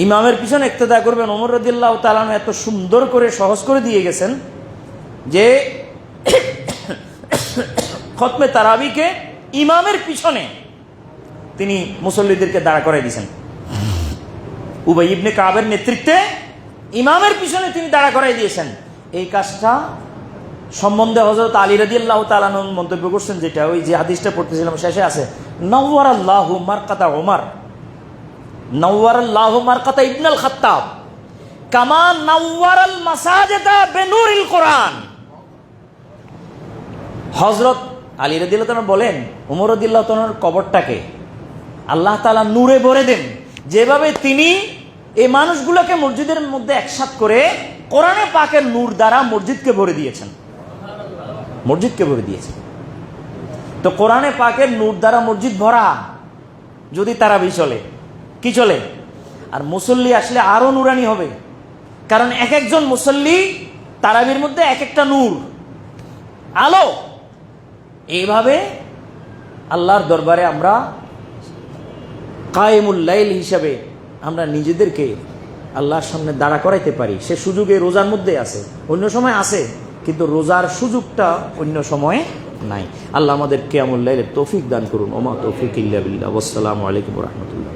ইমামের পিছনে ইক্তেদা করবেন। ওমর রাদিয়াল্লাহু তাআলা আনহু এত সুন্দর করে সহজ করে দিয়ে গেছেন যে খতমে তারাবিকে ইমামের পিছনে তিনি মুসল্লিদেরকে দাঁড়া করাই দিয়েছেন। উবাই ইবনে কাবের নেতৃত্বে ইমামের পিছনে তিনি দাঁড়া করাই দিয়েছেন। এই কাজটা সম্বন্ধে হযরত আলী রাদিয়াল্লাহু তাআলা আনহু মন্তব্য করছেন, যেটা ওই যে হাদিসটা পড়তেছিলাম শেষে আছে, নাওয়ারাল্লাহু মারকাতা ওমর, নাওয়ারাল্লাহু মারকাতা ইবনুল খাত্তাব, কামা নাওয়ারাল মাসাজিদা বিনুরিল কোরআন। হযরত আলী রাদিয়াল্লাহু তাআলা বলেন, ওমর রাদিয়াল্লাহু তাআলার কবরটাকে আল্লাহ তাআলা নূরে ভরে দেন, যেভাবে তিনি এই মানুষগুলোকে মসজিদের মধ্যে একসাথ করে কোরআনে পাকের নূর দ্বারা মসজিদকে ভরে দিয়েছেন, মসজিদকে ভরে দিয়েছেন। তো কোরআনে পাকের নূর দ্বারা মসজিদ ভরা যদি তারাবি চলে, কি চলে? আর মুসল্লি আসলে আরো নুরানি হবে, কারণ এক একজন মুসল্লি তারাবির মধ্যে এক একটা নূর, আলো। এইভাবে আল্লাহর দরবারে আমরা কায়েমুল লাইল হিসাবে আমরা নিজেদেরকে আল্লাহর সামনে দাঁড়া করাইতে পারি। সে সুযোগে রোজার মধ্যে আছে, অন্য সময় আছে, কিন্তু রোজার সুযোগটা অন্য সময়ে নাই। আল্লাহ আমাদের কিয়ামুল লাইলের তৌফিক দান করুন। ওমা তৌফিক ইল্লা বিল্লাহ। আসসালামু আলাইকুম ওয়া রাহমাতুল্লাহ।